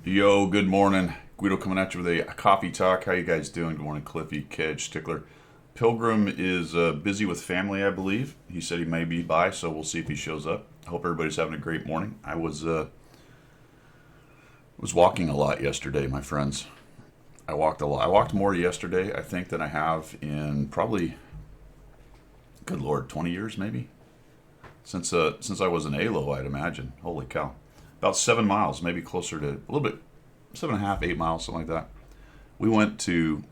Yo, good morning. Guido coming at you with a coffee talk. How you guys doing? Good morning, Cliffy, Kedge, Stickler. Pilgrim is busy with family, I believe. He said he may be by, so we'll see if he shows up. I hope everybody's having a great morning. I was walking a lot yesterday, my friends. I walked a lot. I walked more yesterday, I think, than I have in probably, good lord, 20 years maybe. Since I was in ALO, I'd imagine. Holy cow. About 7 miles, maybe closer to a little bit, 7.5, 8 miles, something like that. We went to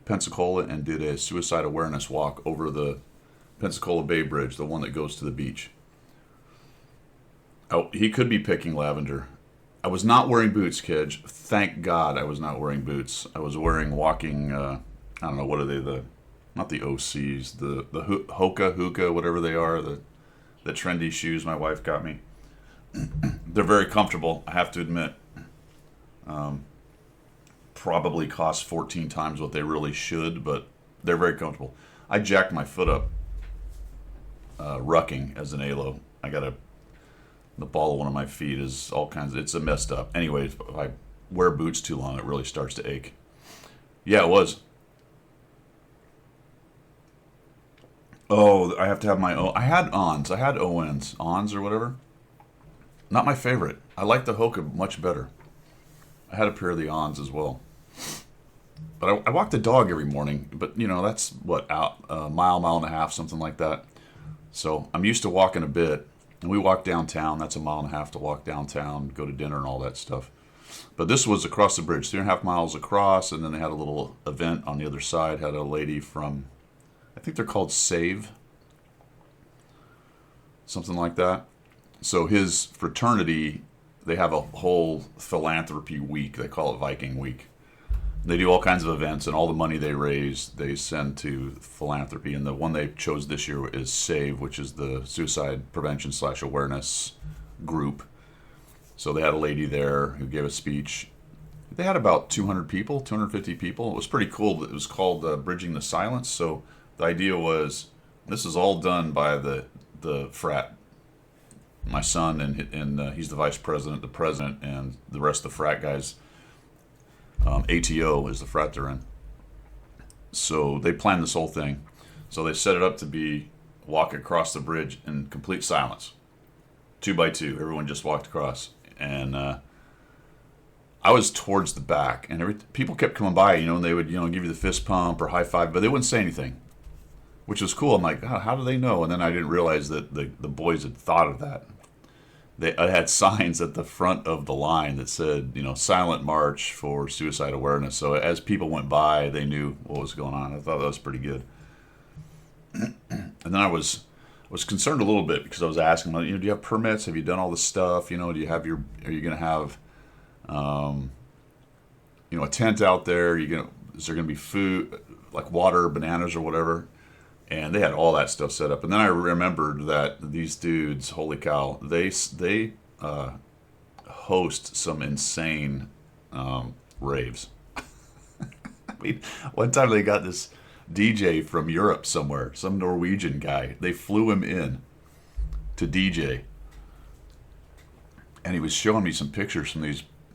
Pensacola and did a suicide awareness walk over the Pensacola Bay Bridge, the one that goes to the beach. Oh, he could be picking lavender. I was not wearing boots, Kedge. Thank God I was not wearing boots. I was wearing walking, I don't know, what are they, not the OCs, the Hoka, whatever they are, the trendy shoes my wife got me. They're very comfortable, I have to admit. Probably cost 14 times what they really should, but they're very comfortable. I jacked my foot up rucking as an ALO. The ball of one of my feet is all kinds of, it's a messed up. Anyway, if I wear boots too long, it really starts to ache. Yeah, it was. Oh, I have to have my own. I had Ons. I had ONs. Ons or whatever. Not my favorite. I like the Hoka much better. I had a pair of the Ons as well. But I walk the dog every morning. But, that's what, out a mile and a half, something like that. So I'm used to walking a bit. And we walk downtown. That's a mile and a half to walk downtown, go to dinner and all that stuff. But this was across the bridge, 3.5 miles across. And then they had a little event on the other side. Had a lady from, I think they're called Save. Something like that. So his fraternity, they have a whole philanthropy week. They call it Viking Week. They do all kinds of events, and all the money they raise, they send to philanthropy. And the one they chose this year is SAVE, which is the suicide prevention / awareness group. So they had a lady there who gave a speech. They had about 200 people, 250 people. It was pretty cool. It was called Bridging the Silence. So the idea was, this is all done by the frat. My son, and he's the vice president, the president, and the rest of the frat guys. ATO is the frat they're in. So they planned this whole thing. So they set it up to be walk across the bridge in complete silence. 2 by 2. Everyone just walked across. And I was towards the back. And people kept coming by, and they would, give you the fist pump or high five, but they wouldn't say anything, which was cool. I'm like, oh, how do they know? And then I didn't realize that the boys had thought of that. I had signs at the front of the line that said, silent march for suicide awareness. So as people went by, they knew what was going on. I thought that was pretty good. And then I was concerned a little bit because I was asking, do you have permits? Have you done all this stuff? Do you have are you going to have, a tent out there? Is there going to be food, like water, bananas or whatever? And they had all that stuff set up. And then I remembered that these dudes, holy cow, they host some insane raves. One time they got this DJ from Europe somewhere, some Norwegian guy. They flew him in to DJ. And he was showing me some pictures from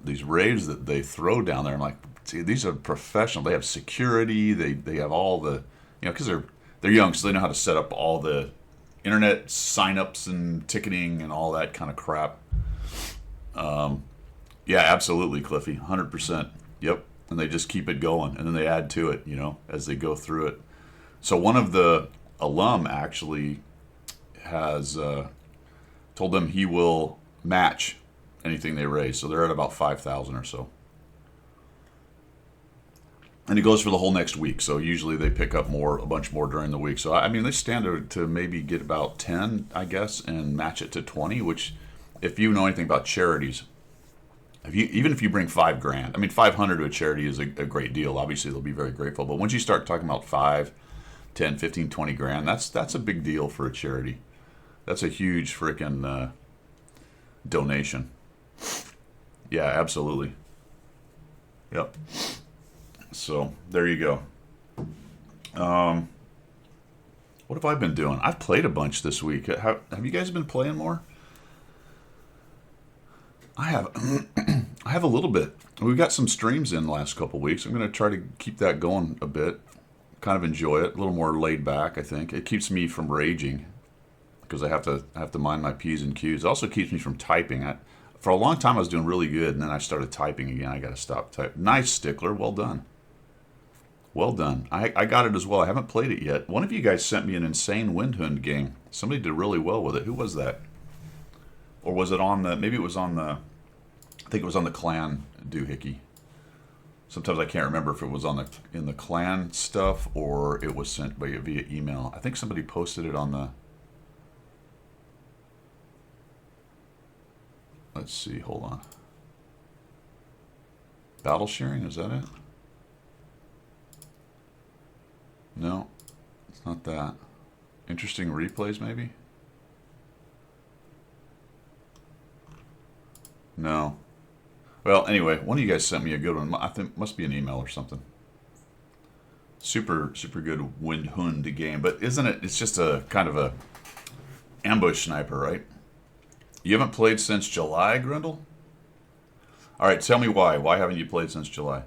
these raves that they throw down there. I'm like, see, these are professional. They have security. They have all the, because they're young, so they know how to set up all the internet sign-ups and ticketing and all that kind of crap. Yeah, absolutely, Cliffy, 100%. Yep, and they just keep it going, and then they add to it, as they go through it. So one of the alum actually has told them he will match anything they raise. So they're at about 5,000 or so. And it goes for the whole next week. So usually they pick up a bunch more during the week. So, they stand to maybe get about 10, I guess, and match it to 20, which, if you know anything about charities, even if you bring $5,000, 500 to a charity is a great deal. Obviously, they'll be very grateful. But once you start talking about 5, 10, 15, 20 grand, that's a big deal for a charity. That's a huge freaking donation. Yeah, absolutely. Yep. So there you go. What have I been doing? I've played a bunch this week. Have you guys been playing more? I have. I have a little bit. We've got some streams in the last couple weeks. I'm going to try to keep that going a bit. Kind of enjoy it. A little more laid back, I think. It keeps me from raging because I have to mind my P's and Q's. It also keeps me from typing. For a long time, I was doing really good, and then I started typing again. I got to stop typing. Nice, Stickler. Well done. Well done. I got it as well. I haven't played it yet. One of you guys sent me an insane Windhund game. Somebody did really well with it. Who was that? Or was it on the... Maybe it was on the... I think it was on the Clan doohickey. Sometimes I can't remember if it was in the Clan stuff or it was sent via email. I think somebody posted it on the... Let's see, hold on. Battle sharing, is that it? No, it's not that. Interesting replays, maybe? No. Well, anyway, one of you guys sent me a good one. I think it must be an email or something. Super, super good Windhund game, but isn't it? It's just a kind of a ambush sniper, right? You haven't played since July, Grindel? All right, tell me why. Why haven't you played since July?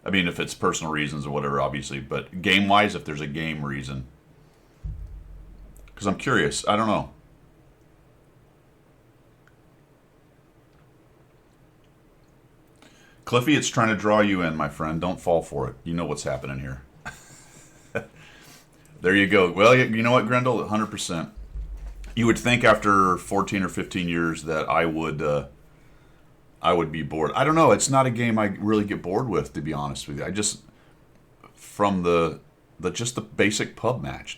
I mean, if it's personal reasons or whatever, obviously, but game-wise, if there's a game reason. Because I'm curious. I don't know. Cliffy, it's trying to draw you in, my friend. Don't fall for it. You know what's happening here. There you go. Well, you know what, Grindel? 100%. You would think after 14 or 15 years that I would be bored. I don't know. It's not a game I really get bored with, to be honest with you. I just, from the basic pub match,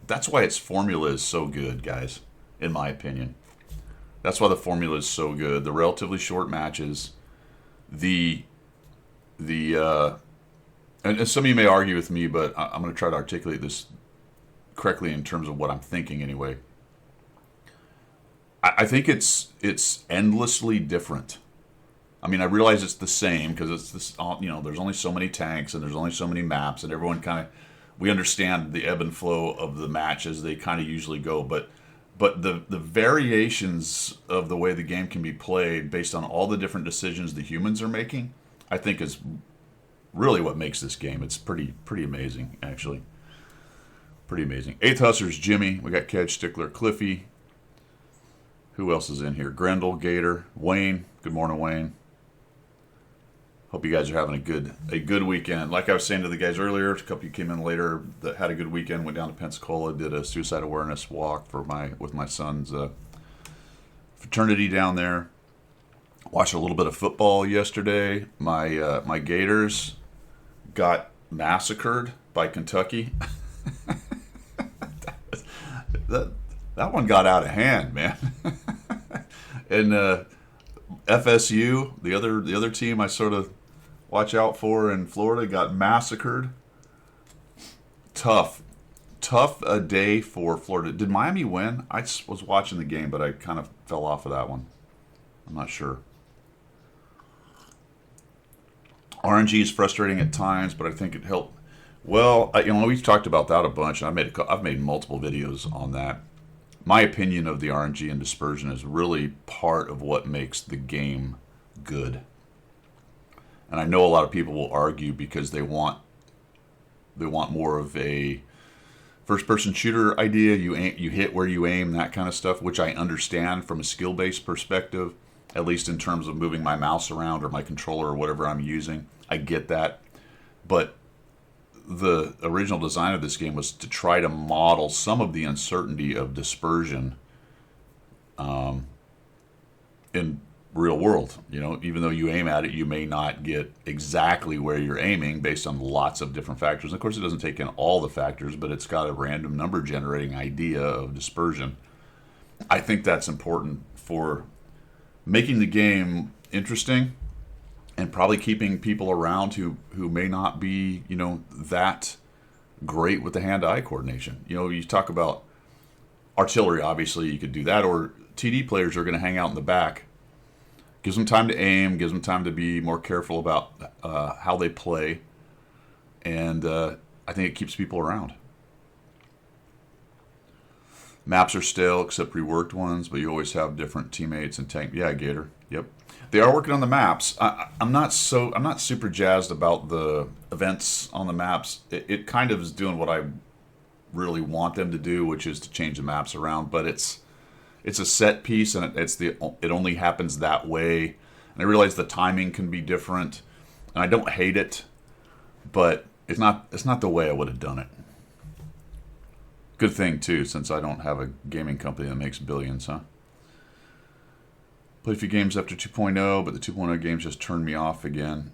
that's why its formula is so good, guys, in my opinion. That's why the formula is so good. The relatively short matches, and some of you may argue with me, but I'm going to try to articulate this correctly in terms of what I'm thinking anyway. I think it's endlessly different. I mean, I realize it's the same because it's this. There's only so many tanks and there's only so many maps, and everyone we understand the ebb and flow of the match as they kind of usually go. But the variations of the way the game can be played based on all the different decisions the humans are making, I think is really what makes this game. It's pretty amazing, actually. Pretty amazing. Eighth Hussars, Jimmy. We got Kedge, Stickler, Cliffy. Who else is in here? Grendel, Gator, Wayne. Good morning, Wayne. Hope you guys are having a good weekend. Like I was saying to the guys earlier, a couple of you came in later that had a good weekend. Went down to Pensacola, did a suicide awareness walk with my son's fraternity down there. Watched a little bit of football yesterday. My Gators got massacred by Kentucky. That one got out of hand, man. And FSU, the other team I sort of watch out for in Florida, got massacred. Tough a day for Florida. Did Miami win? I was watching the game, but I kind of fell off of that one. I'm not sure. RNG is frustrating at times, but I think it helped. Well, we've talked about that a bunch, and I've made multiple videos on that. My opinion of the RNG and dispersion is really part of what makes the game good. And I know a lot of people will argue because they want more of a first-person shooter idea. You hit where you aim, that kind of stuff, which I understand from a skill-based perspective, at least in terms of moving my mouse around or my controller or whatever I'm using. I get that. But the original design of this game was to try to model some of the uncertainty of dispersion in real world. Even though you aim at it, you may not get exactly where you're aiming based on lots of different factors. And of course, it doesn't take in all the factors, but it's got a random number generating idea of dispersion. I think that's important for making the game interesting and probably keeping people around who may not be, that great with the hand-eye coordination. You talk about artillery, obviously you could do that, or TD players are going to hang out in the back. Gives them time to aim, gives them time to be more careful about how they play, and I think it keeps people around. Maps are stale except reworked ones, but you always have different teammates and tank. Yeah, Gator. Yep. They are working on the maps. I'm not super jazzed about the events on the maps. It kind of is doing what I really want them to do, which is to change the maps around. But it's a set piece, and it only happens that way. And I realize the timing can be different, and I don't hate it, but it's not the way I would have done it. Good thing too, since I don't have a gaming company that makes billions, huh? Played a few games after 2.0, but the 2.0 games just turned me off again.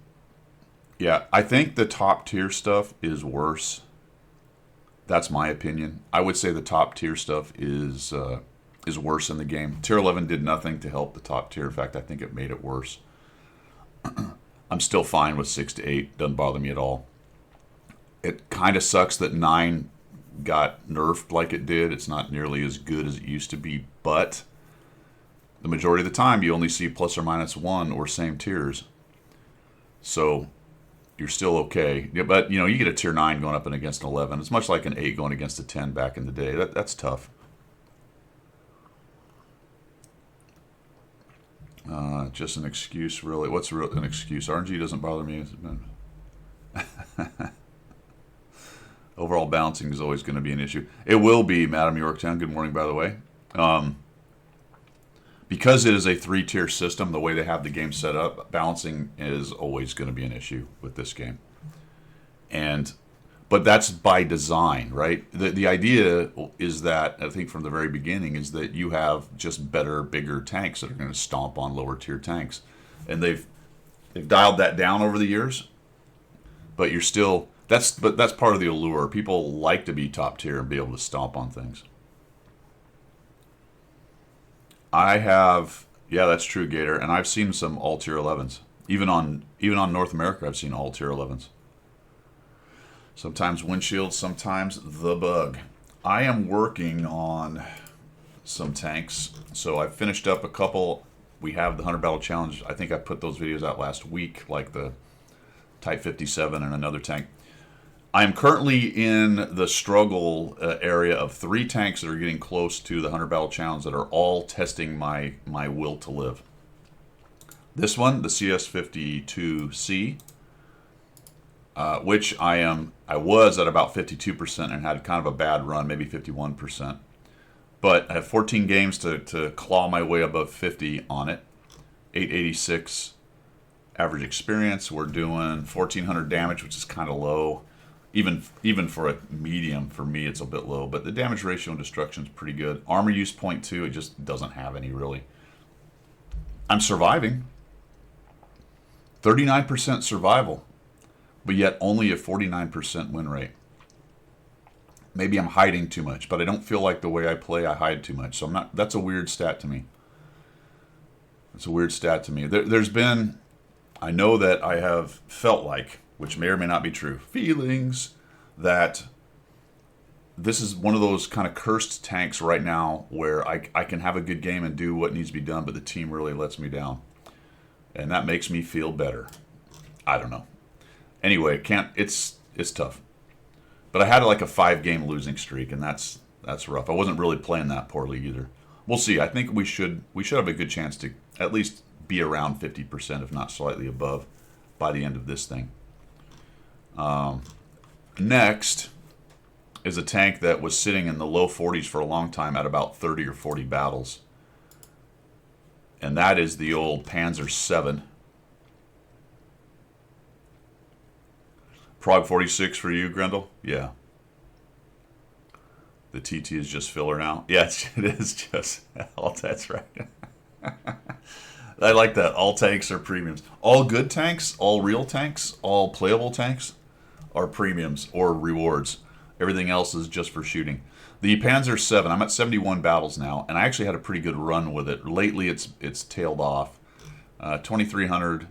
Yeah, I think the top tier stuff is worse. That's my opinion. I would say the top tier stuff is worse in the game. Tier 11 did nothing to help the top tier. In fact, I think it made it worse. I'm still fine with 6 to 8. Doesn't bother me at all. It kind of sucks that 9 got nerfed like it did. It's not nearly as good as it used to be, but the majority of the time you only see plus or minus 1 or same tiers. So you're still okay. Yeah, but you get a tier 9 going up and against an 11. It's much like an 8 going against a 10 back in the day. That's tough. Just an excuse, really. What's an excuse? RNG doesn't bother me. Overall balancing is always going to be an issue. It will be, Madam Yorktown. Good morning, by the way. Because it is a 3-tier system, the way they have the game set up, balancing is always going to be an issue with this game. But that's by design, right? The idea is that, I think from the very beginning, is that you have just better, bigger tanks that are going to stomp on lower tier tanks. And they've dialed that down over the years, but you're still... That's part of the allure. People like to be top tier and be able to stomp on things. I have, yeah, that's true, Gator, and I've seen some all tier 11s. Even on North America, I've seen all tier 11s. Sometimes windshield, sometimes the bug. I am working on some tanks, so I've finished up a couple. We have the 100 Battle Challenge. I think I put those videos out last week, like the Type 57 and another tank. I am currently in the struggle area of 3 tanks that are getting close to the 100 Battle Challenge that are all testing my will to live. This one, the CS52C, which I was at about 52% and had kind of a bad run, maybe 51%. But I have 14 games to claw my way above 50 on it. 886 average experience. We're doing 1400 damage, which is kind of low. Even for a medium, for me, it's a bit low. But the damage ratio and destruction is pretty good. Armor use 0.2, it just doesn't have any, really. I'm surviving. 39% survival, but yet only a 49% win rate. Maybe I'm hiding too much, but I don't feel like the way I play, I hide too much. So I'm not. That's a weird stat to me. It's a weird stat to me. There's been... I know that I have felt like, which may or may not be true, feelings that this is one of those kind of cursed tanks right now where I can have a good game and do what needs to be done, but the team really lets me down. And that makes me feel better. I don't know. Anyway, it's tough. But I had like a 5-game losing streak, and that's rough. I wasn't really playing that poorly either. We'll see. I think we should have a good chance to at least be around 50%, if not slightly above, by the end of this thing. Next is a tank that was sitting in the low 40s for a long time at about 30 or 40 battles. And that is the old Panzer VII. Prague 46 for you, Grendel? Yeah. The TT is just filler now? Yes, it is just... Oh, that's right. I like that. All tanks are premiums. All good tanks, all real tanks, all playable tanks are premiums or rewards. Everything else is just for shooting. The Panzer VII, I'm at 71 battles now, and I actually had a pretty good run with it. Lately, it's tailed off. 2,300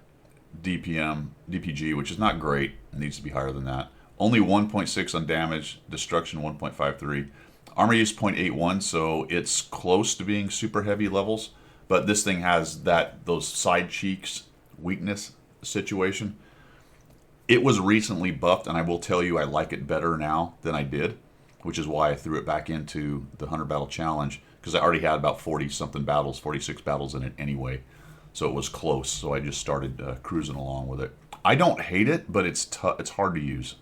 DPG, which is not great. It needs to be higher than that. Only 1.6 on damage, destruction 1.53. Armor use 0.81, so it's close to being super heavy levels. But this thing has those side cheeks weakness situation. It was recently buffed, and I will tell you I like it better now than I did, which is why I threw it back into the 100 Battle Challenge, because I already had about 40-something battles, 46 battles in it anyway. so it was close. So I just started cruising along with it. I don't hate it, but it's it's hard to use.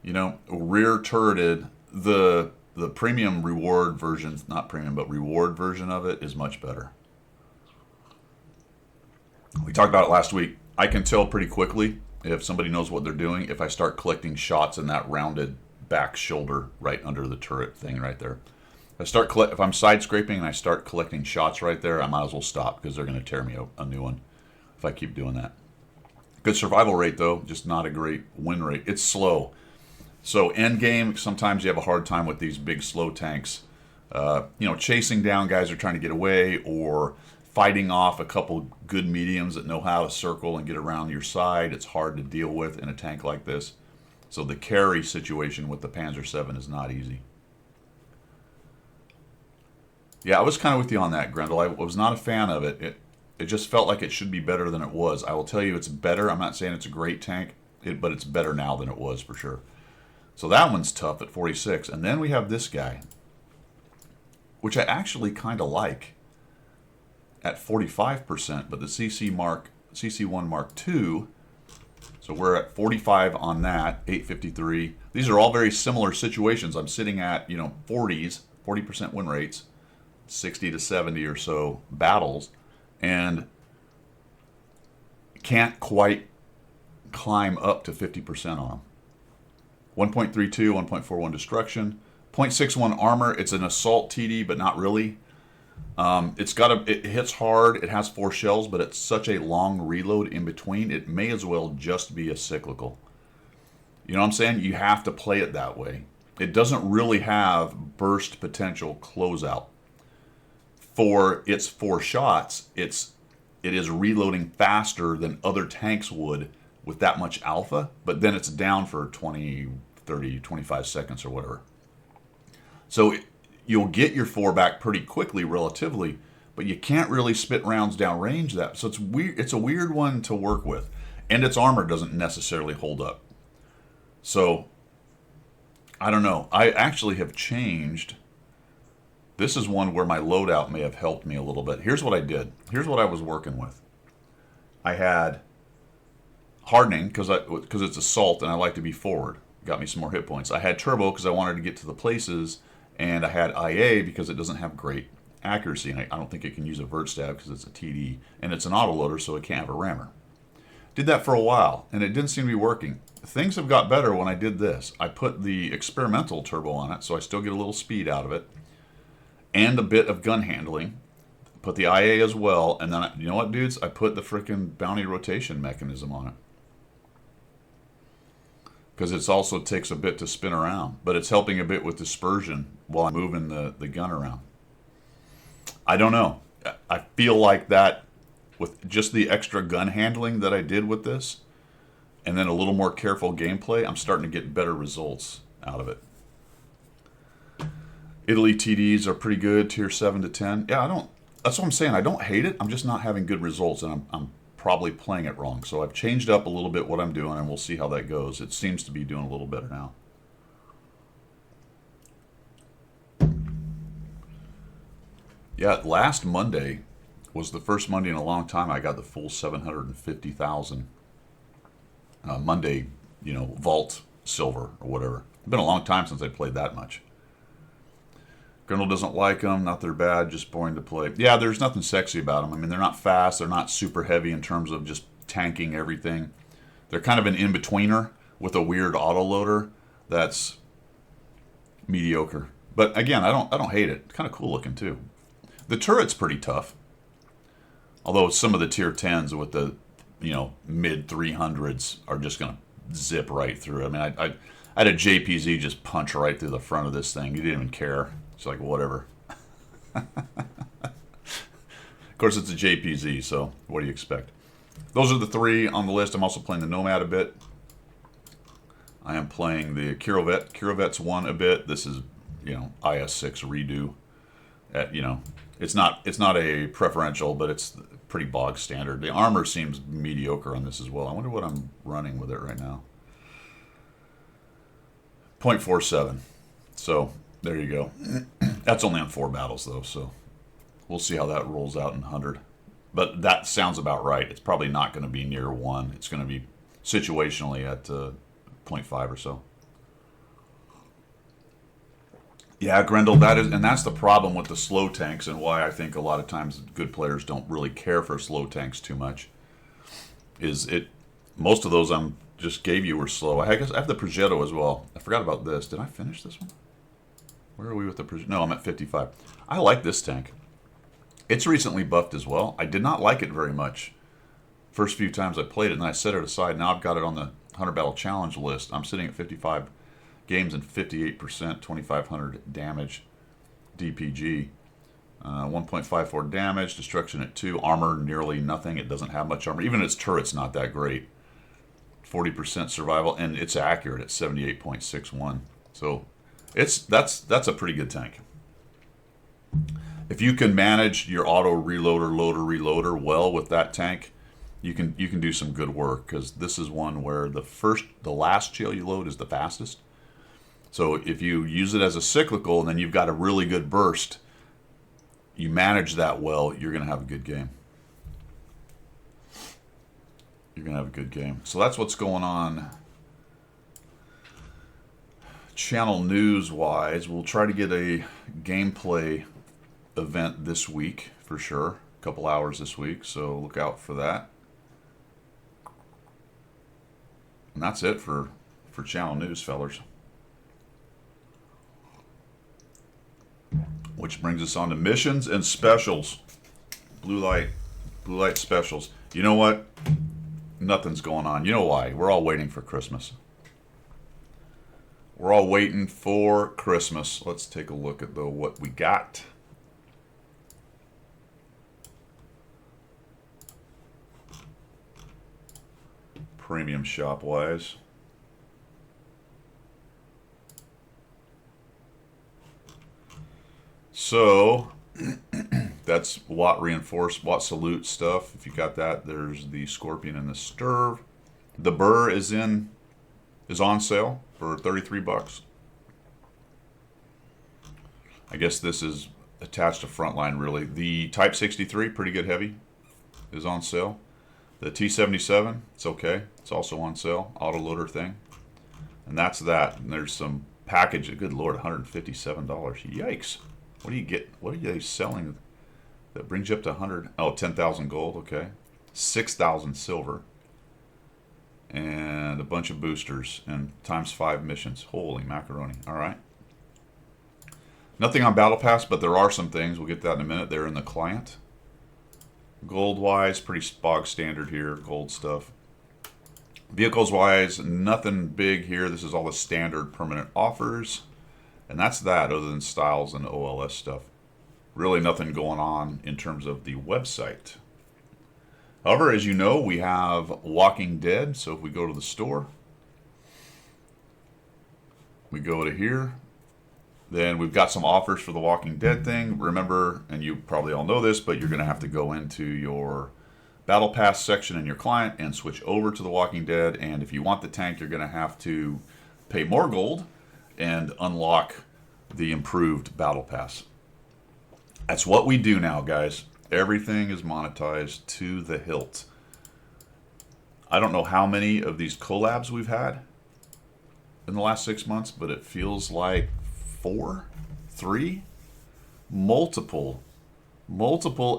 You know, rear turreted, the premium reward version, not premium, but reward version of it is much better. We talked about it last week. I can tell pretty quickly if somebody knows what they're doing if I start collecting shots in that rounded back shoulder right under the turret thing right there. If I'm side scraping and I start collecting shots right there, I might as well stop because they're going to tear me a new one if I keep doing that. Good survival rate though, just not a great win rate. It's slow. So end game, sometimes you have a hard time with these big slow tanks. Chasing down guys who are trying to get away, or fighting off a couple good mediums that know how to circle and get around your side. It's hard to deal with in a tank like this. So the carry situation with the Panzer 7 is not easy. Yeah, I was kind of with you on that, Grendel. I was not a fan of it. It just felt like it should be better than it was. I will tell you it's better. I'm not saying it's a great tank, but it's better now than it was for sure. So that one's tough at 46. And then we have this guy, which I actually kind of like at 45%, but the CC1 Mark II, so we're at 45 on that, 853. These are all very similar situations. I'm sitting at, 40% win rates, 60 to 70 or so battles, and can't quite climb up to 50% on them. 1.32, 1.41 destruction, 0.61 armor. It's an assault TD, but not really. It hits hard. It has 4 shells, but it's such a long reload in between. It may as well just be a cyclical. You know what I'm saying? You have to play it that way. It doesn't really have burst potential closeout. For its 4 shots, it is reloading faster than other tanks would with that much alpha, but then it's down for 20, 30, 25 seconds or whatever. So you'll get your 4 back pretty quickly relatively, but you can't really spit rounds down range that. So it's weird. It's a weird one to work with, and its armor doesn't necessarily hold up. So I don't know. I actually have changed. This is one where my loadout may have helped me a little bit. Here's what I did. Here's what I was working with. I had hardening because it's assault and I like to be forward. Got me some more hit points. I had turbo because I wanted to get to the places, and I had IA because it doesn't have great accuracy, and I don't think it can use a vert stab because it's a TD, and it's an autoloader, so it can't have a rammer. Did that for a while, and it didn't seem to be working. Things have got better when I did this. I put the experimental turbo on it, so I still get a little speed out of it, and a bit of gun handling. Put the IA as well, and then, you know what, dudes? I put the freaking bounty rotation mechanism on it. Because it also takes a bit to spin around, but it's helping a bit with dispersion while I'm moving the gun around. I don't know. I feel like that with just the extra gun handling that I did with this, and then a little more careful gameplay, I'm starting to get better results out of it. Italy TDs are pretty good, tier 7 to 10. Yeah, that's what I'm saying. I don't hate it. I'm just not having good results, and I'm probably playing it wrong. So I've changed up a little bit what I'm doing, and we'll see how that goes. It seems to be doing a little better now. Yeah, last Monday was the first Monday in a long time I got the full 750,000 Monday, vault silver or whatever. It's been a long time since I played that much. Grendel doesn't like them. Not they're bad, just boring to play. Yeah, there's nothing sexy about them. I mean, they're not fast. They're not super heavy in terms of just tanking everything. They're kind of an in-betweener with a weird autoloader that's mediocre. But again, I don't hate it. It's kind of cool looking too. The turret's pretty tough. Although some of the tier 10s with the mid 300s are just going to zip right through. I mean, I had a JPZ just punch right through the front of this thing. He didn't even care. It's like, whatever. Of course, it's a JPZ, so what do you expect? Those are the 3 on the list. I'm also playing the Nomad a bit. I am playing the Kirovet. Kirovet's 1 a bit. This is, IS-6 redo. It's not a preferential, but it's pretty bog standard. The armor seems mediocre on this as well. I wonder what I'm running with it right now. 0.47. So there you go. That's only on 4 battles though, so We'll see how that rolls out in 100. But that sounds about right. It's probably not going to be near 1. It's going to be situationally at 0.5 or so. Yeah, Grendel, that's the problem with the slow tanks, and why I think a lot of times good players don't really care for slow tanks too much. Most of those I just gave you were slow. I guess I have the Progetto as well. I forgot about this. Did I finish this one? Where are we with the Progetto? No, I'm at 55. I like this tank. It's recently buffed as well. I did not like it very much first few times I played it, and then I set it aside. Now I've got it on the 100 Battle Challenge list. I'm sitting at 55 games and 58%, 2,500 damage, DPG. 1.54 damage, destruction at 2, armor nearly nothing. It doesn't have much armor. Even its turret's not that great. 40% survival, and it's accurate at 78.61. So that's a pretty good tank. If you can manage your auto reloader well with that tank, you can do some good work, because this is one where the last chill you load is the fastest. So if you use it as a cyclical and then you've got a really good burst, you manage that well, you're going to have a good game. You're going to have a good game. So that's what's going on channel news-wise. We'll try to get a gameplay event this week for sure. A couple hours this week, so look out for that. And that's it for channel news, fellers. Which brings us on to missions and specials. Blue light specials. You know what? Nothing's going on. You know why? We're all waiting for Christmas. We're all waiting for Christmas. Let's take a look at what we got. Premium shop wise. So that's Watt reinforced, Watt salute stuff. If you got that, there's the Scorpion and the Sturv. The Burr is on sale for $33. I guess this is attached to Frontline, really. The Type 63, pretty good heavy, is on sale. The T77, it's okay. It's also on sale. Autoloader thing. And that's that. And there's some package. Good Lord, $157. Yikes. What do you get? What are they selling that brings you up to 100? Oh, 10,000 gold. Okay. 6,000 silver. And a bunch of boosters and ×5 missions. Holy macaroni. All right. Nothing on Battle Pass, but there are some things. We'll get that in a minute. They're in the client. Gold-wise, pretty bog standard here. Gold stuff. Vehicles-wise, nothing big here. This is all the standard permanent offers. And that's that, other than styles and OLS stuff. Really nothing going on in terms of the website. However, as you know, we have Walking Dead. So if we go to the store, we go to here. Then we've got some offers for the Walking Dead thing. Remember, and you probably all know this, but you're going to have to go into your Battle Pass section in your client and switch over to the Walking Dead. And if you want the tank, you're going to have to pay more gold and unlock the improved Battle Pass. That's what we do now, guys. Everything is monetized to the hilt. I don't know how many of these collabs we've had in the last 6 months, but it feels like 4, 3, multiple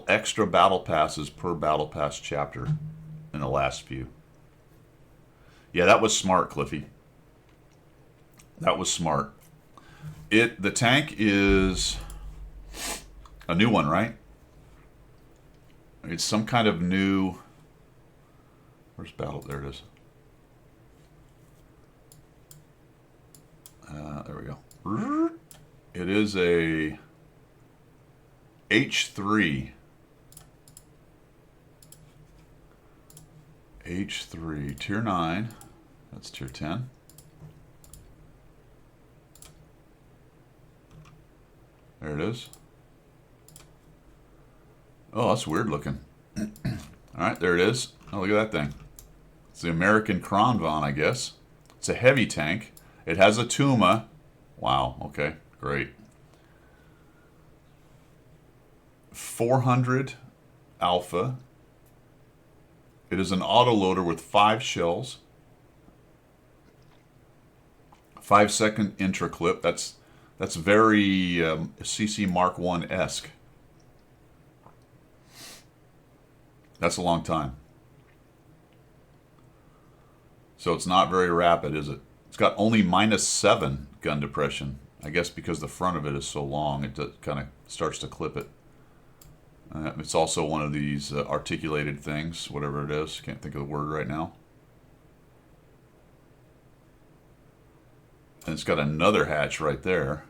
extra Battle Passes per Battle Pass chapter in the last few. Yeah, that was smart, Cliffy. That was smart. The tank is a new one, right? It's some kind of new... Where's Battle? There it is. There we go. It is a H3. H3. Tier 9. That's tier 10. There it is. Oh, that's weird looking. All right, there it is. Oh, look at that thing. It's the American Kronvan, I guess. It's a heavy tank. It has a Tuma. Wow, okay, great. 400 alpha. It is an autoloader with 5 shells. 5-second intra-clip. That's very CC Mark 1-esque. That's a long time. So it's not very rapid, is it? It's got only -7 gun depression. I guess because the front of it is so long, it kind of starts to clip it. It's also one of these articulated things, whatever it is. Can't think of the word right now. And it's got another hatch right there.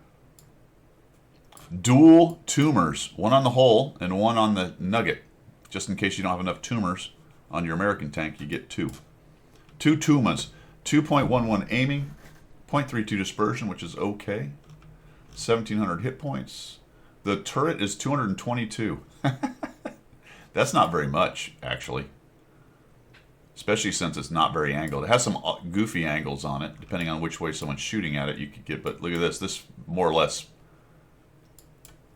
Dual tumors, one on the hull and one on the nugget. Just in case you don't have enough tumors on your American tank, you get 2. 2 tumas, 2.11 aiming, 0.32 dispersion, which is okay. 1,700 hit points. The turret is 222. That's not very much, actually. Especially since it's not very angled. It has some goofy angles on it, depending on which way someone's shooting at it. You could get, but look at this. This more or less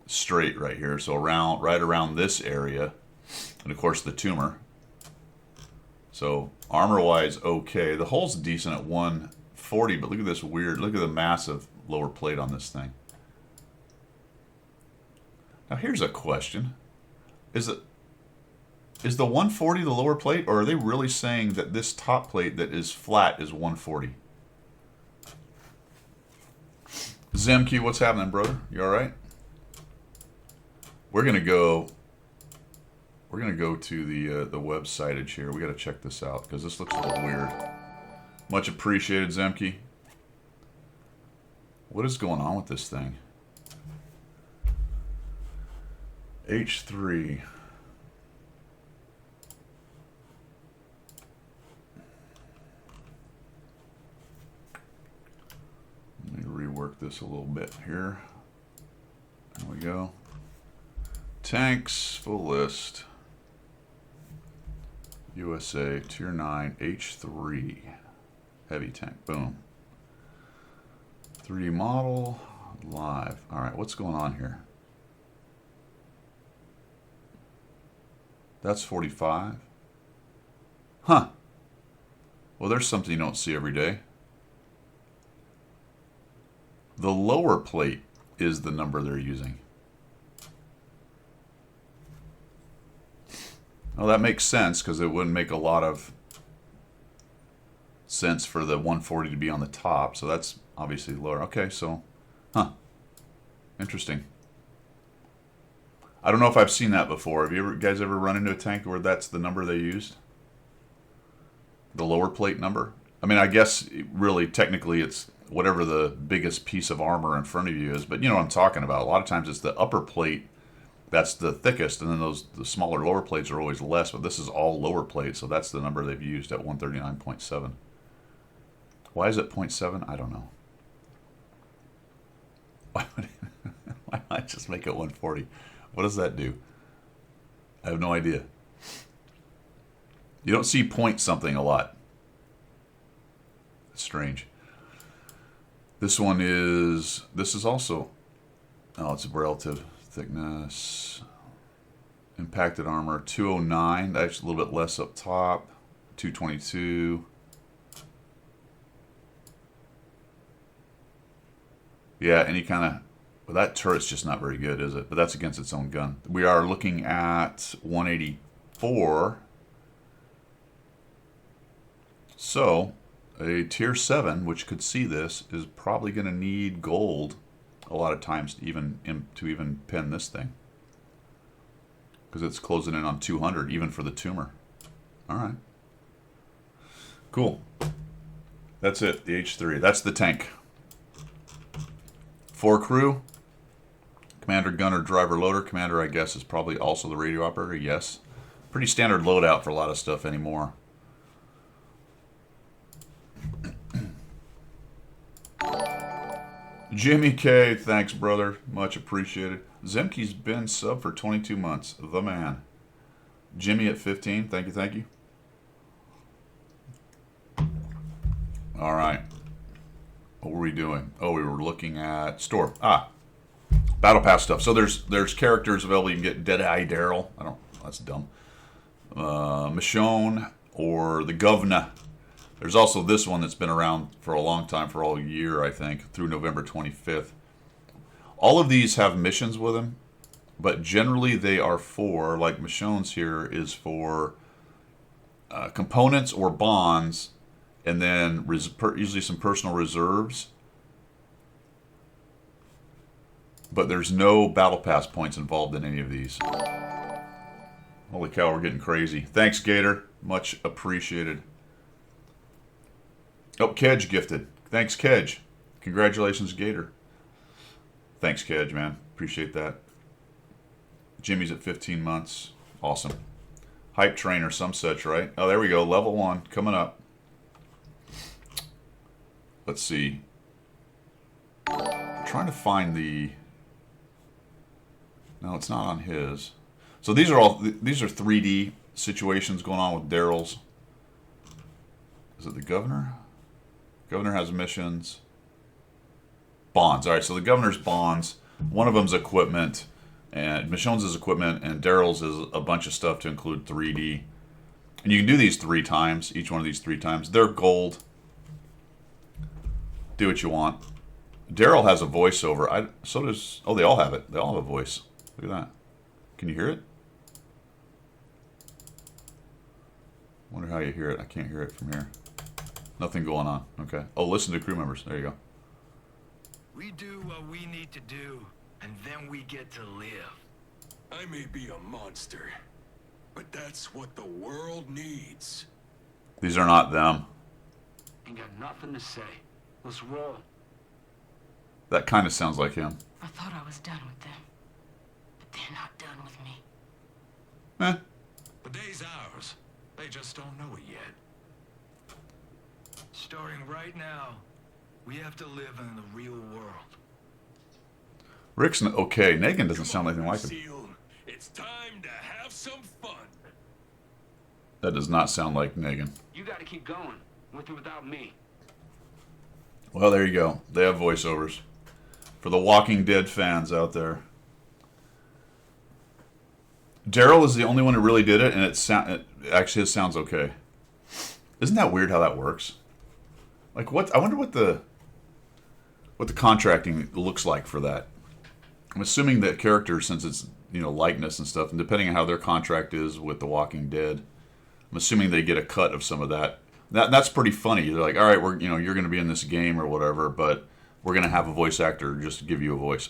straight right here. So right around this area, and of course the tumor. So armor-wise, okay. The hull's decent at 140, but look at this weird. Look at the massive lower plate on this thing. Now here's a question: Is the 140 the lower plate, or are they really saying that this top plate that is flat is 140? Zemke, what's happening, brother? You all right? We're gonna go to the websitage here. We got to check this out because this looks a little weird. Much appreciated, Zemke. What is going on with this thing? H3. Let me rework this a little bit here. There we go. Tanks, full list. USA, Tier 9, H3. Heavy tank, boom. 3D model, live. All right, what's going on here? That's 45. Huh. Well, there's something you don't see every day. The lower plate is the number they're using. Well, that makes sense because it wouldn't make a lot of sense for the 140 to be on the top. So that's obviously lower. Okay, so, interesting. I don't know if I've seen that before. Have you guys ever run into a tank where that's the number they used? The lower plate number? I mean, I guess really technically it's whatever the biggest piece of armor in front of you is, but you know what I'm talking about. A lot of times it's the upper plate that's the thickest, and then the smaller lower plates are always less, but this is all lower plate, so that's the number they've used at 139.7. Why is it 0.7? I don't know. Why not just make it 140? What does that do? I have no idea. You don't see point something a lot. It's strange. This is also, it's a relative thickness. Impacted armor, 209. That's a little bit less up top. 222. Yeah, any kind of, well, that turret's just not very good, is it? But that's against its own gun. We are looking at 184. So, a tier 7, which could see this, is probably going to need gold a lot of times to even pin this thing. Because it's closing in on 200, even for the tumor. All right. Cool. That's it, the H3. That's the tank. 4 crew. Commander, gunner, driver, loader. Commander, I guess, is probably also the radio operator. Yes. Pretty standard loadout for a lot of stuff anymore. Jimmy K, thanks, brother. Much appreciated. Zemke's been sub for 22 months. The man. Jimmy at 15. Thank you, thank you. All right. What were we doing? Oh, we were looking at store. Battle Pass stuff. So there's characters available. You can get Deadeye Daryl. I don't. That's dumb. Michonne or the Governor. There's also this one that's been around for a long time, for all year, I think, through November 25th. All of these have missions with them, but generally they are for, like Michonne's here, is for components or bonds, and then usually some personal reserves. But there's no Battle Pass points involved in any of these. Holy cow, we're getting crazy. Thanks, Gator. Much appreciated. Oh, Kedge gifted. Thanks, Kedge. Congratulations, Gator. Thanks, Kedge, man. Appreciate that. Jimmy's at 15 months. Awesome. Hype train or some such, right? Oh, there we go. Level 1 coming up. Let's see. I'm trying to find the... No, it's not on his. So these are 3D situations going on with Daryl's. Is it the Governor? Governor has missions. Bonds. All right, so the Governor's bonds. One of them's equipment, and Michonne's is equipment, and Daryl's is a bunch of stuff to include 3D. And you can do these 3 times, each one of these 3 times. They're gold. Do what you want. Daryl has a voiceover. So does... Oh, they all have it. They all have a voice. Look at that. Can you hear it? Wonder how you hear it. I can't hear it from here. Nothing going on. Okay. Oh, listen to crew members. There you go. We do what we need to do, and then we get to live. I may be a monster, but that's what the world needs. These are not them. Ain't got nothing to say. Let's roll. That kind of sounds like him. I thought I was done with them, but they're not done with me. Eh. The day's ours. They just don't know it yet. Starting right now, we have to live in the real world. Rick's okay. Negan doesn't sound anything like him. Seal, it's time to have some fun. That does not sound like Negan. You gotta keep going. With or without me. Well, there you go. They have voiceovers. For the Walking Dead fans out there. Daryl is the only one who really did it, and it actually sounds okay. Isn't that weird how that works? Like, what? I wonder what the contracting looks like for that. I'm assuming that characters, since it's likeness and stuff, and depending on how their contract is with The Walking Dead, I'm assuming they get a cut of some of that. That's pretty funny. They're like, all right, you're going to be in this game or whatever, but we're going to have a voice actor just give you a voice.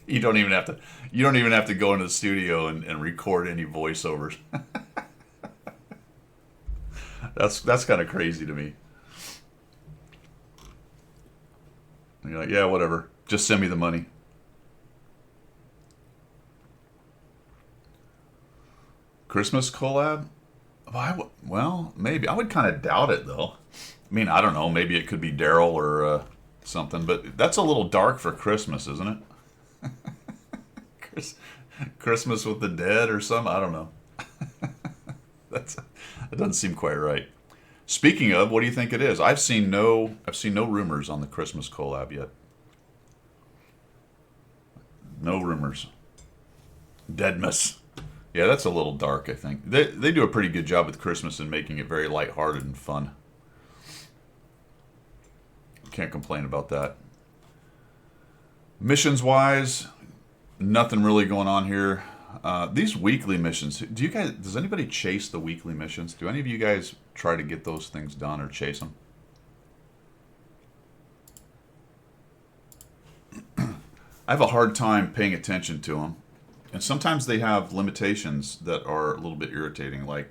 You don't even have to go into the studio and record any voiceovers. That's kind of crazy to me. And you're like, yeah, whatever. Just send me the money. Christmas collab? Well, maybe. I would kind of doubt it, though. I mean, I don't know. Maybe it could be Daryl or something, but that's a little dark for Christmas, isn't it? Christmas with the dead or something? I don't know. That doesn't seem quite right. Speaking of, what do you think it is? I've seen no rumors on the Christmas collab yet. No rumors. Deadmas. Yeah, that's a little dark, I think. They do a pretty good job with Christmas and making it very lighthearted and fun. Can't complain about that. Missions-wise, nothing really going on here. These weekly missions, does anybody chase the weekly missions? Do any of you guys try to get those things done or chase them? I have a hard time paying attention to them. And sometimes they have limitations that are a little bit irritating, like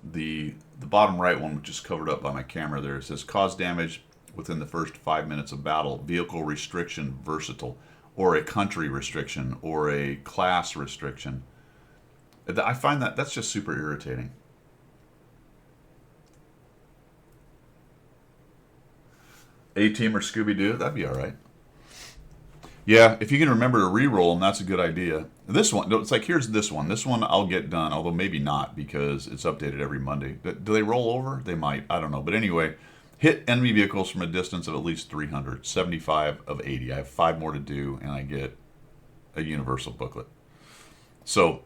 the bottom right one, which is covered up by my camera there. It says, cause damage within the first 5 minutes of battle, vehicle restriction versatile, or a country restriction, or a class restriction. I find that's just super irritating. A-Team or Scooby-Doo, that'd be all right. Yeah, if you can remember to re-roll them, that's a good idea. This one, it's like, here's this one. This one I'll get done, although maybe not, because it's updated every Monday. Do they roll over? They might. I don't know. But anyway, Hit enemy vehicles from a distance of at least 300. 75 of 80. I have 5 more to do, and I get a universal booklet. So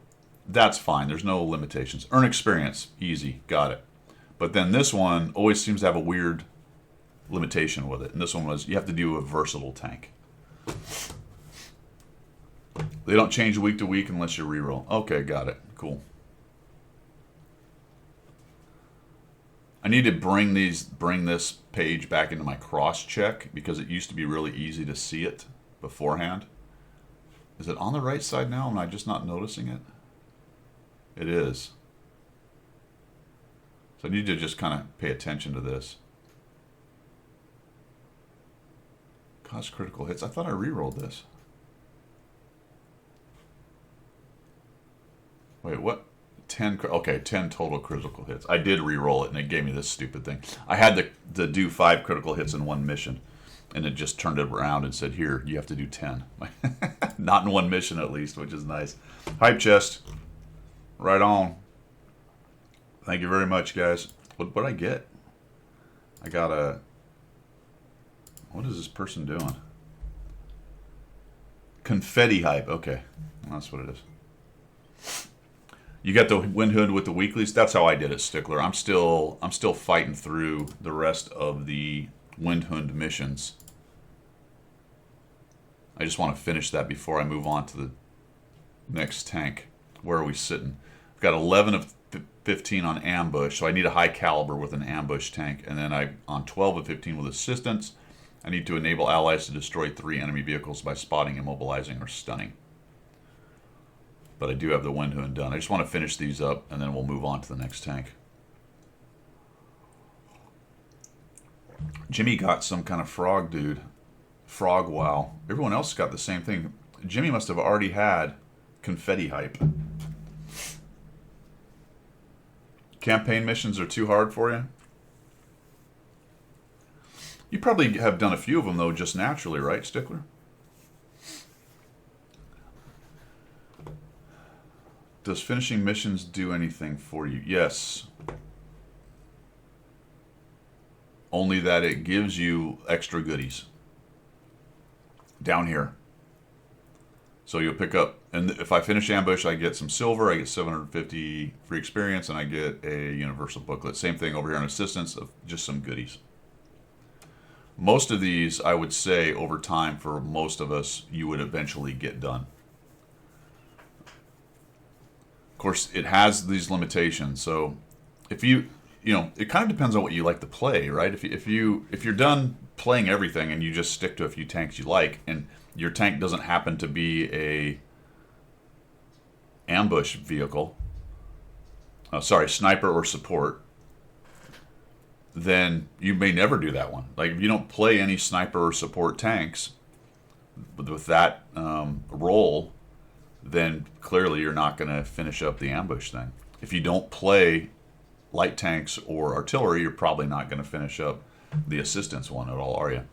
that's fine. There's no limitations. Earn experience. Easy. Got it. But then this one always seems to have a weird limitation with it. And this one was you have to do a versatile tank. They don't change week to week unless you reroll. Okay, got it. Cool. I need to bring this page back into my cross check because it used to be really easy to see it beforehand. Is it on the right side now? Am I just not noticing it? It is. So I need to just kind of pay attention to this. Cause critical hits. I thought I re-rolled this. Wait, what? 10, okay, 10 total critical hits. I did re-roll it, and it gave me this stupid thing. I had to do 5 critical hits in one mission, and it just turned it around and said, here, you have to do 10. Not in one mission, at least, which is nice. Hype chest. Right on. Thank you very much, guys. What did I get? I got a... What is this person doing? Confetti hype. Okay, that's what it is. You got the Wind Hood with the weeklies. That's how I did it, Stickler. I'm still fighting through the rest of the Wind Hood missions. I just want to finish that before I move on to the next tank. Where are we sitting? I've got 11 of 15 on ambush, so I need a high caliber with an ambush tank, and then I on 12 of 15 with assistance. I need to enable allies to destroy 3 enemy vehicles by spotting, immobilizing, or stunning. But I do have the Wind Hood done. I just want to finish these up, and then we'll move on to the next tank. Jimmy got some kind of frog dude. Frog wow. Everyone else got the same thing. Jimmy must have already had confetti hype. Campaign missions are too hard for you? You probably have done a few of them, though, just naturally, right, Stickler? Does finishing missions do anything for you? Yes. Only that it gives you extra goodies. Down here. So you'll pick up, and if I finish ambush, I get some silver, I get 750 free experience, and I get a universal booklet. Same thing over here on assistance, of just some goodies. Most of these, I would say, over time, for most of us, you would eventually get done. Of course, it has these limitations. So, if you know, it kind of depends on what you like to play, right? If you're done playing everything and you just stick to a few tanks you like, and your tank doesn't happen to be a ambush vehicle, sniper or support, then you may never do that one. Like, if you don't play any sniper or support tanks with that role, then clearly you're not going to finish up the ambush thing. If you don't play light tanks or artillery, you're probably not going to finish up the assistance one at all, are you?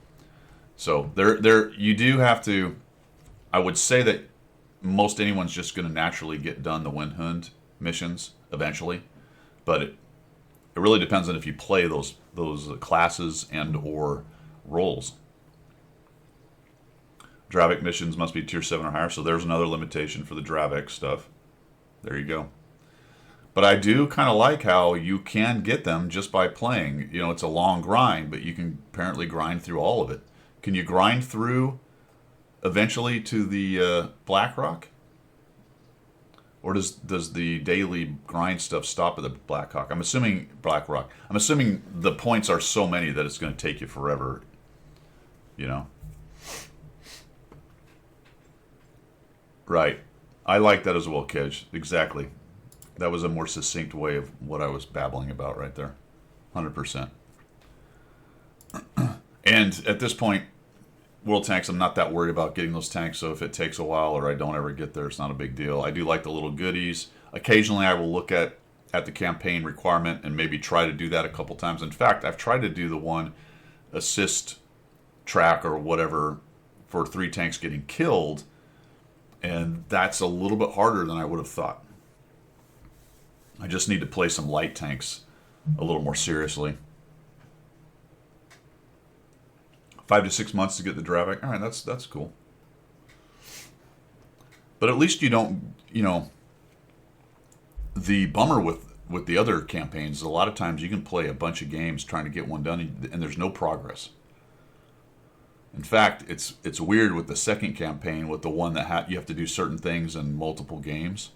So there you do have to. I would say that most anyone's just going to naturally get done the Wind Hood missions eventually, but it really depends on if you play those classes and or roles. Dravik missions must be tier 7 or higher, so there's another limitation for the Dravik stuff. There you go. But I do kind of like how you can get them just by playing. You know, it's a long grind, but you can apparently grind through all of it. Can you grind through eventually to the Blackrock? Or does the daily grind stuff stop at the Blackhawk? I'm assuming Blackrock. I'm assuming the points are so many that it's going to take you forever. You know? Right. I like that as well, Kedge. Exactly. That was a more succinct way of what I was babbling about right there. 100%. And at this point, World Tanks, I'm not that worried about getting those tanks, so if it takes a while or I don't ever get there, it's not a big deal. I do like the little goodies. Occasionally I will look at the campaign requirement and maybe try to do that a couple times. In fact, I've tried to do the one assist track or whatever for 3 tanks getting killed, and that's a little bit harder than I would have thought. I just need to play some light tanks a little more seriously. 5 to 6 months to get the Dravak. All right, that's cool. But at least you don't, the bummer with the other campaigns is a lot of times you can play a bunch of games trying to get one done, and there's no progress. In fact, it's weird with the second campaign, with the one that you have to do certain things in multiple games.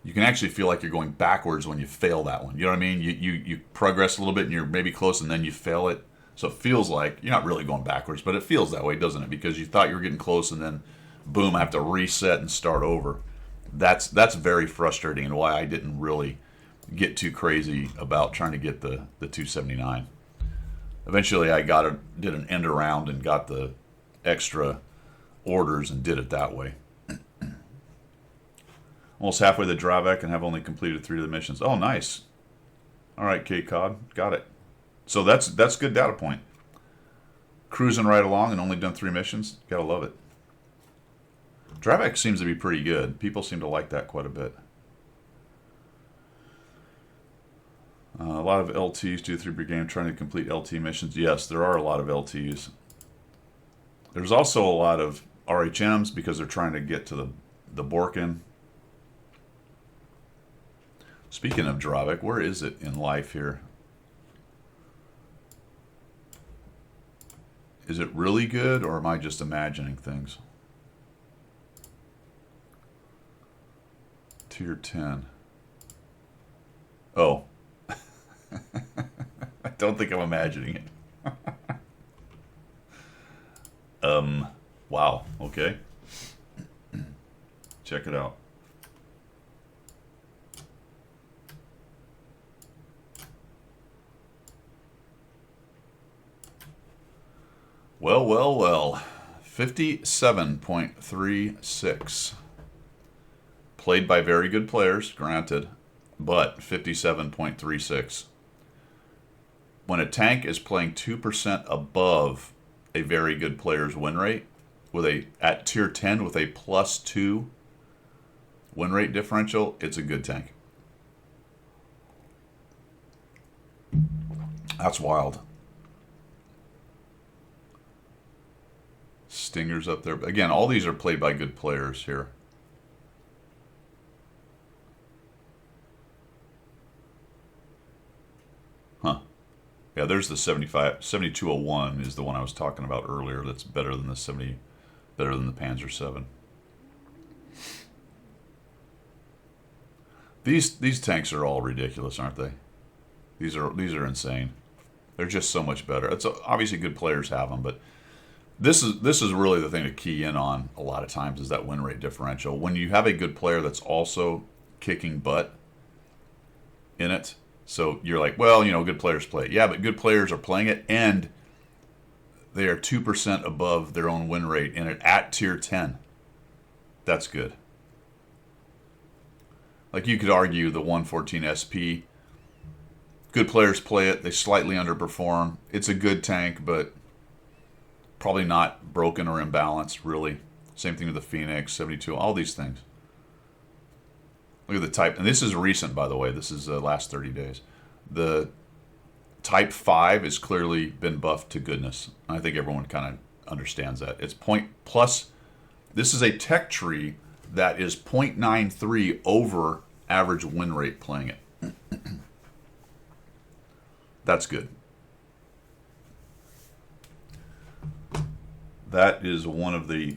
You can actually feel like you're going backwards when you fail that one. You know what I mean? You progress a little bit and you're maybe close, and then you fail it. So it feels like you're not really going backwards, but it feels that way, doesn't it? Because you thought you were getting close, and then boom, I have to reset and start over. That's very frustrating, and why I didn't really get too crazy about trying to get the 279. Eventually, I did an end around and got the extra orders and did it that way. Almost halfway the Dravak and have only completed 3 of the missions. Oh, nice. All right, K-Cod, got it. So that's good data point. Cruising right along and only done 3 missions. Gotta love it. Dravak seems to be pretty good. People seem to like that quite a bit. A lot of LTs, 2-3 per game, trying to complete LT missions. Yes, there are a lot of LTs. There's also a lot of RHMs because they're trying to get to the Borkin. Speaking of Dravak, where is it in life here? Is it really good, or am I just imagining things? Tier 10. Oh. I don't think I'm imagining it. Wow. Okay. Check it out. Well. 57.36. Played by very good players, granted, but 57.36. When a tank is playing 2% above a very good player's win rate, at tier 10 with a +2 win rate differential, it's a good tank. That's wild. Stingers up there. Again, all these are played by good players here. Huh. Yeah, there's the 7201 is the one I was talking about earlier. That's better than the Panzer 7. These tanks are all ridiculous, aren't they? These are insane. They're just so much better. It's obviously good players have them, but this is really the thing to key in on a lot of times, is that win rate differential. When you have a good player that's also kicking butt in it, so you're like, well, good players play it. Yeah, but good players are playing it, and they are 2% above their own win rate in it at tier 10. That's good. Like, you could argue the 114 SP, good players play it, they slightly underperform. It's a good tank, but probably not broken or imbalanced, really. Same thing with the Phoenix, 72, all these things. Look at the type, and this is recent, by the way. This is the last 30 days. The Type 5 has clearly been buffed to goodness. I think everyone kind of understands that. It's plus, this is a tech tree that is 0.93 over average win rate playing it. That's good. That is one of the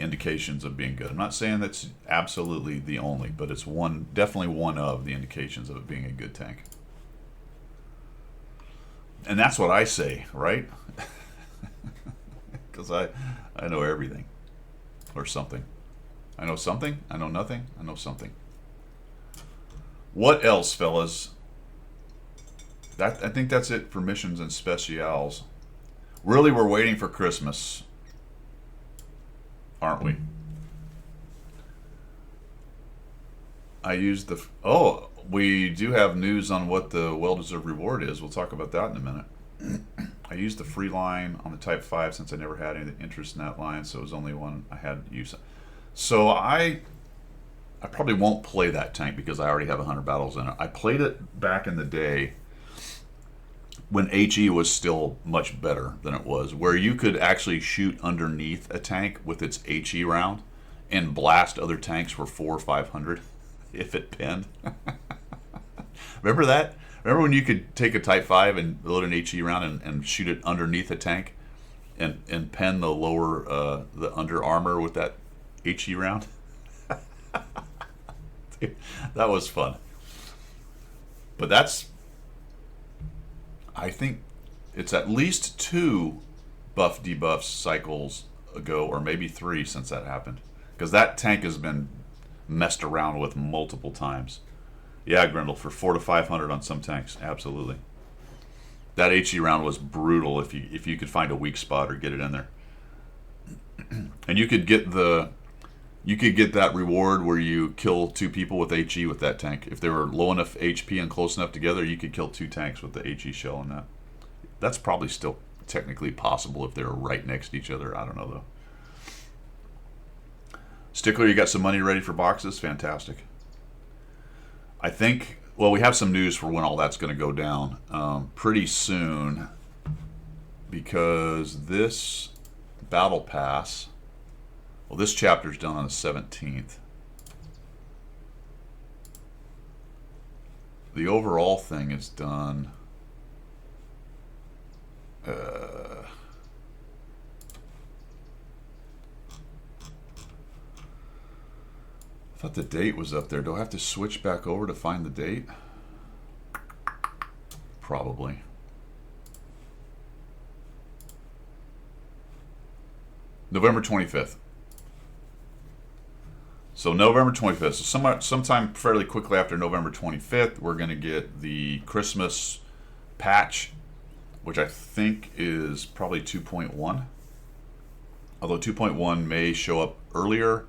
indications of being good. I'm not saying that's absolutely the only, but it's definitely one of the indications of it being a good tank. And that's what I say, right? Because I know everything, or something. I know something. I know nothing. I know something. What else, fellas? I think that's it for missions and specials. Really, we're waiting for Christmas, aren't we? We do have news on what the well-deserved reward is. We'll talk about that in a minute. I used the free line on the Type 5 since I never had any interest in that line, so it was only one I had to use. So I probably won't play that tank because I already have 100 battles in it. I played it back in the day when HE was still much better than it was, where you could actually shoot underneath a tank with its HE round and blast other tanks for 400 or 500 if it pinned. Remember that? Remember when you could take a Type 5 and load an HE round and shoot it underneath a tank and pen the lower, the under armor with that HE round? Dude, that was fun. But that's, I think it's at least 2 buff debuffs cycles ago, or maybe 3 since that happened. Because that tank has been messed around with multiple times. Yeah, Grendel, for 400 to 500 on some tanks, absolutely. That HE round was brutal if you could find a weak spot or get it in there. And you could get that reward where you kill 2 people with HE with that tank. If they were low enough HP and close enough together, you could kill 2 tanks with the HE shell in that. That's probably still technically possible if they were right next to each other. I don't know though. Stickler, you got some money ready for boxes? Fantastic. I think, well, we have some news for when all that's going to go down pretty soon, because this battle pass, well, this chapter's done on the 17th. The overall thing is done I thought the date was up there. Do I have to switch back over to find the date? Probably. November 25th. So November 25th. So sometime fairly quickly after November 25th, we're going to get the Christmas patch, which I think is probably 2.1. Although 2.1 may show up earlier.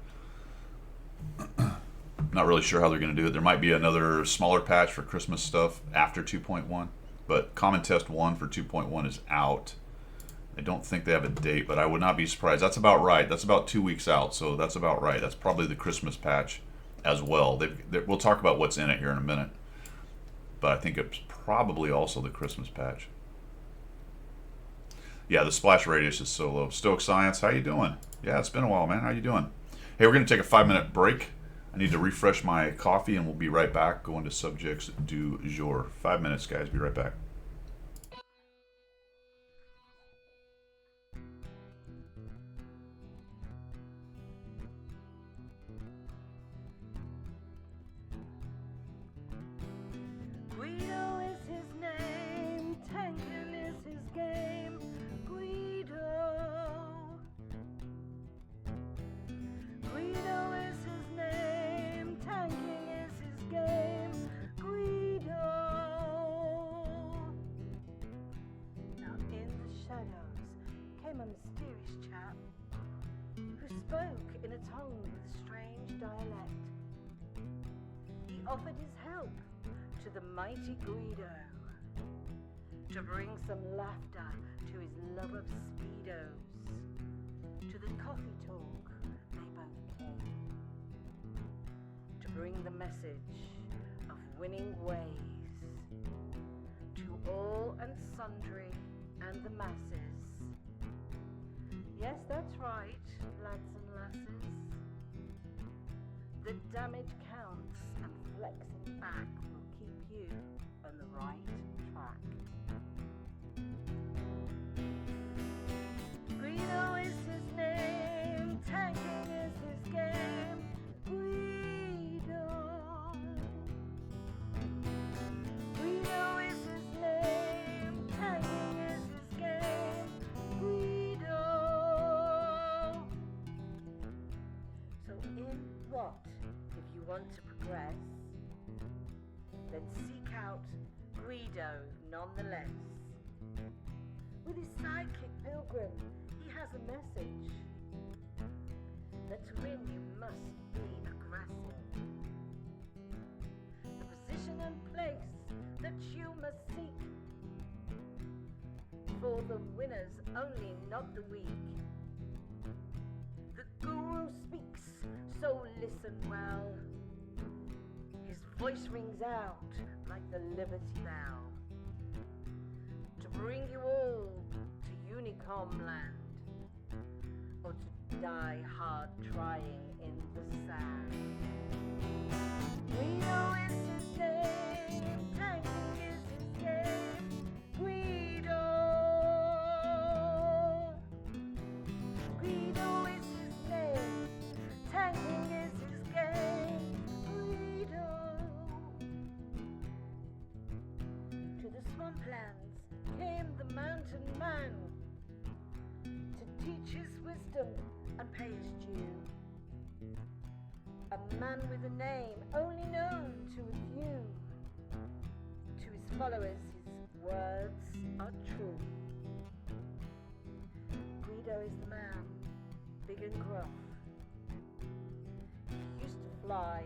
Not really sure how they're going to do it. There might be another smaller patch for Christmas stuff after 2.1, but Common Test 1 for 2.1 is out. I don't think they have a date, but I would not be surprised. That's about right. That's about 2 weeks out, so that's about right. That's probably the Christmas patch as well. We'll talk about what's in it here in a minute, but I think it's probably also the Christmas patch. Yeah, the splash radius is so low. Stoic Science, how you doing? Yeah, it's been a while, man. How you doing? Hey, we're going to take a 5-minute break. I need to refresh my coffee, and we'll be right back. Going to subjects du jour. 5 minutes, guys. Be right back. Guido is his name, tanking is his game. Guido is his name, tanking is his game. Guido. Now in the shadows came a mysterious chap who spoke in a tongue with strange dialect. He offered his help to the mighty Guido to bring some laughter to his love of speedos. To the coffee talk they both came, to bring the message of winning ways to all and sundry and the masses. Yes, that's right, lads and lasses. The damage counts, and flexing back will keep you on the right track. Guido is his name, tanking is his game. Guido. Guido is his name, tanking is his game. Guido. So in what, if you want to progress, then seek out Guido nonetheless. With his sidekick Pilgrim, he has a message that to win you must be aggressive. The position and place that you must seek, for the winners only, not the weak. The guru speaks, so listen well. His voice rings out like the Liberty Bell. bring you all to Unicom land, or to die hard trying in the sand. Guido is his name, tanking is his game. Guido. Guido is his name, tanking is his game. Guido. To the swamplands came the mountain man to teach his wisdom and pay his due. A man with a name only known to a few. To his followers, his words are true. Guido is the man, big and gruff. He used to fly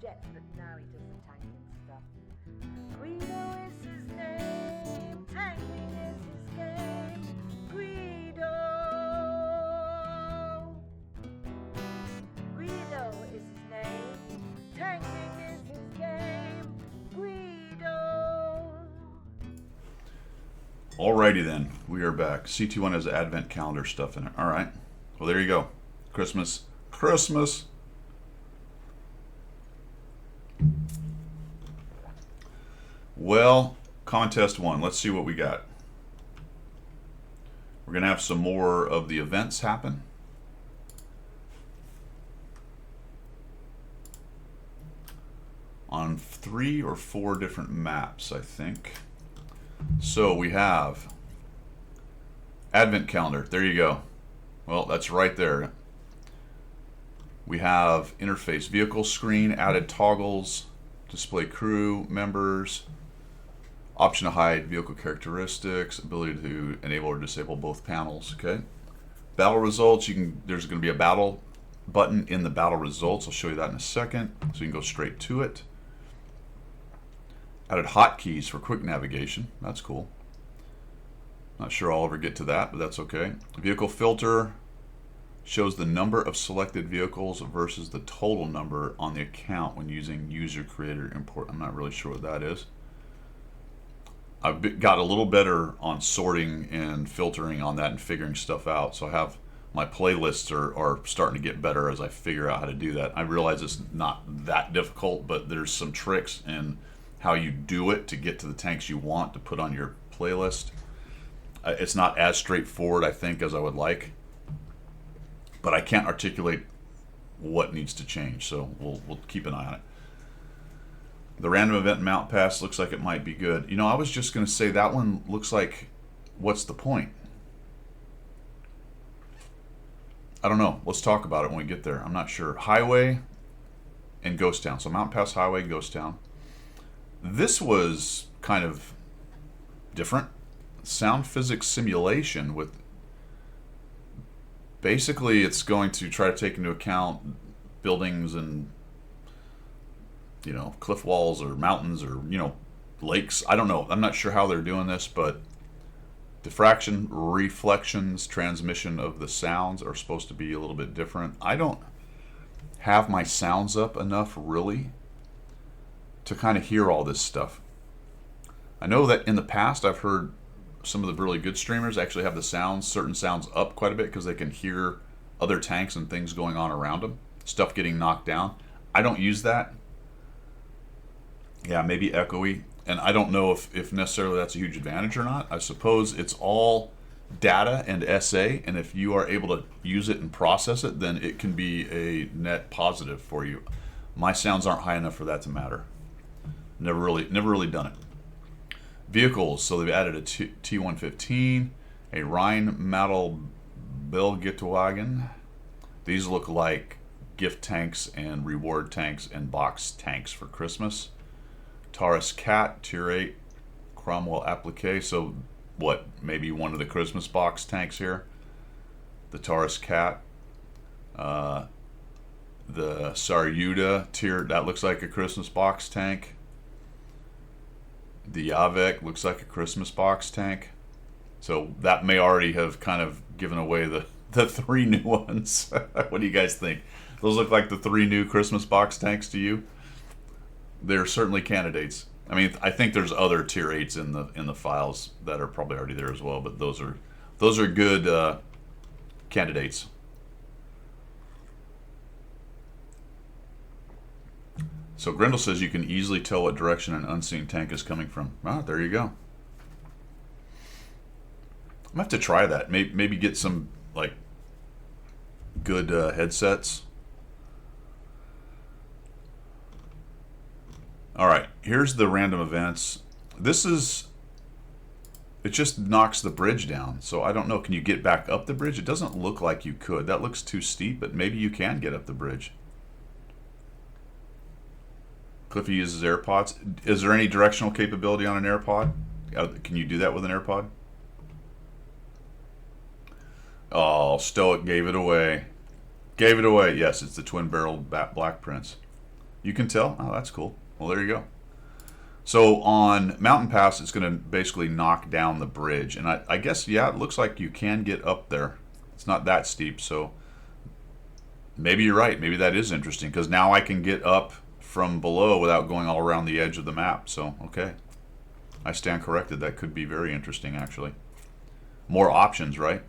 jets, but now he does the tanking stuff. Guido is his name, tanking is his game. Guido. Guido is his name, tanking is his game. Guido. Alrighty then, we are back. CT1 has advent calendar stuff in it. All right. Well, there you go. Christmas. Christmas. Well, contest one. Let's see what we got. We're going to have some more of the events happen. On 3 or 4 different maps, I think. So we have Advent calendar. There you go. Well, that's right there. We have interface vehicle screen, added toggles, display crew members, option to hide vehicle characteristics, ability to enable or disable both panels. Okay. Battle results. There's going to be a battle button in the battle results. I'll show you that in a second, so you can go straight to it. Added hotkeys for quick navigation. That's cool. Not sure I'll ever get to that, but that's okay. Vehicle filter shows the number of selected vehicles versus the total number on the account when using user creator import. I'm not really sure what that is. I've got a little better on sorting and filtering on that and figuring stuff out. So I have my playlists are starting to get better as I figure out how to do that. I realize it's not that difficult, but there's some tricks in how you do it to get to the tanks you want to put on your playlist. It's not as straightforward, I think, as I would like, but I can't articulate what needs to change, so we'll keep an eye on it. The random event mount pass looks like it might be good. You know, I was just going to say that one looks like, what's the point? I don't know. Let's talk about it when we get there. I'm not sure. Highway and Ghost Town. So Mount Pass Highway, Ghost Town. This was kind of different. Sound physics simulation with basically it's going to try to take into account buildings and, you know, cliff walls or mountains or, you know, lakes. I don't know. I'm not sure how they're doing this, but diffraction, reflections, transmission of the sounds are supposed to be a little bit different. I don't have my sounds up enough really to kind of hear all this stuff. I know that in the past I've heard some of the really good streamers actually have the sounds, certain sounds up quite a bit because they can hear other tanks and things going on around them, stuff getting knocked down. I don't use that. Yeah, maybe echoey. And I don't know if necessarily that's a huge advantage or not. I suppose it's all data and SA, and if you are able to use it and process it, then it can be a net positive for you. My sounds aren't high enough for that to matter. Never really done it. Vehicles, so they've added a T115, a Rheinmetall Belgitwagen. These look like gift tanks and reward tanks and box tanks for Christmas. Taurus Cat, Tier 8, Cromwell Applique. So what, maybe one of the Christmas box tanks here. The Taurus Cat. The Saryuta Tier, that looks like a Christmas box tank. The Yavek looks like a Christmas box tank. So that may already have kind of given away the 3 new ones. What do you guys think? Those look like the 3 new Christmas box tanks to you? They're certainly candidates. I mean, I think there's other tier 8s in the files that are probably already there as well, but those are good candidates. So Grendel says you can easily tell what direction an unseen tank is coming from. Ah, there you go. I'm gonna have to try that. Maybe get some like good headsets. All right, here's the random events. It just knocks the bridge down. So I don't know, can you get back up the bridge? It doesn't look like you could. That looks too steep, but maybe you can get up the bridge. Cliffy uses AirPods. Is there any directional capability on an AirPod? Can you do that with an AirPod? Oh, Stoic gave it away. Gave it away. Yes, it's the twin-barreled Black Prince. You can tell? Oh, that's cool. Well, there you go. So on Mountain Pass, it's going to basically knock down the bridge. And I guess, yeah, it looks like you can get up there. It's not that steep, so maybe you're right. Maybe that is interesting, because now I can get up from below without going all around the edge of the map. So, okay. I stand corrected. That could be very interesting, actually. More options, right?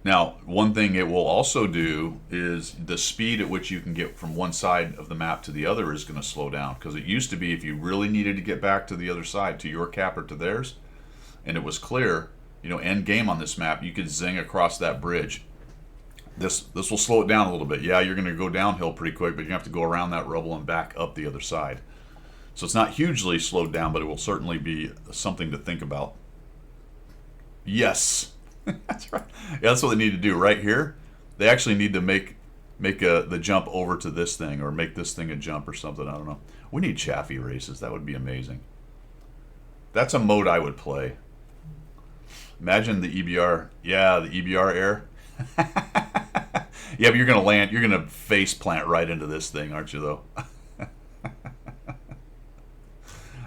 Now, one thing it will also do is the speed at which you can get from one side of the map to the other is going to slow down. Because it used to be if you really needed to get back to the other side, to your cap or to theirs, and it was clear, you know, end game on this map, you could zing across that bridge. This will slow it down a little bit. Yeah, you're going to go downhill pretty quick, but you have to go around that rubble and back up the other side. So it's not hugely slowed down, but it will certainly be something to think about. Yes. That's right. Yeah, that's what they need to do right here. They actually need to make the jump over to this thing, or make this thing a jump or something. I don't know. We need Chaffee races. That would be amazing. That's a mode I would play. Imagine the EBR. Yeah, the EBR air. Yeah, but you're going to land. You're going to face plant right into this thing, aren't you, though?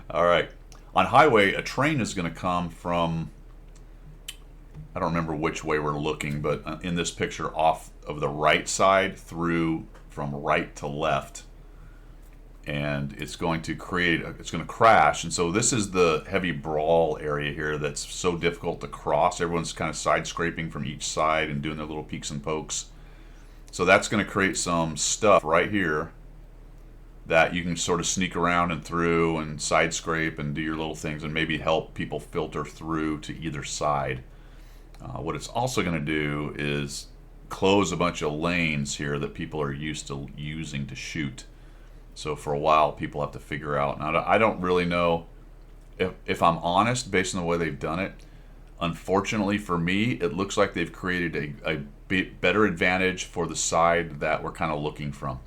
All right. On highway, a train is going to come from, I don't remember which way we're looking, but in this picture, off of the right side through from right to left. And it's going to it's going to crash. And so this is the heavy brawl area here that's so difficult to cross. Everyone's kind of side scraping from each side and doing their little peeks and pokes. So that's going to create some stuff right here that you can sort of sneak around and through and side scrape and do your little things and maybe help people filter through to either side. What it's also going to do is close a bunch of lanes here that people are used to using to shoot. So for a while, people have to figure out. Now, I don't really know, if I'm honest, based on the way they've done it. Unfortunately for me, it looks like they've created a better advantage for the side that we're kind of looking from.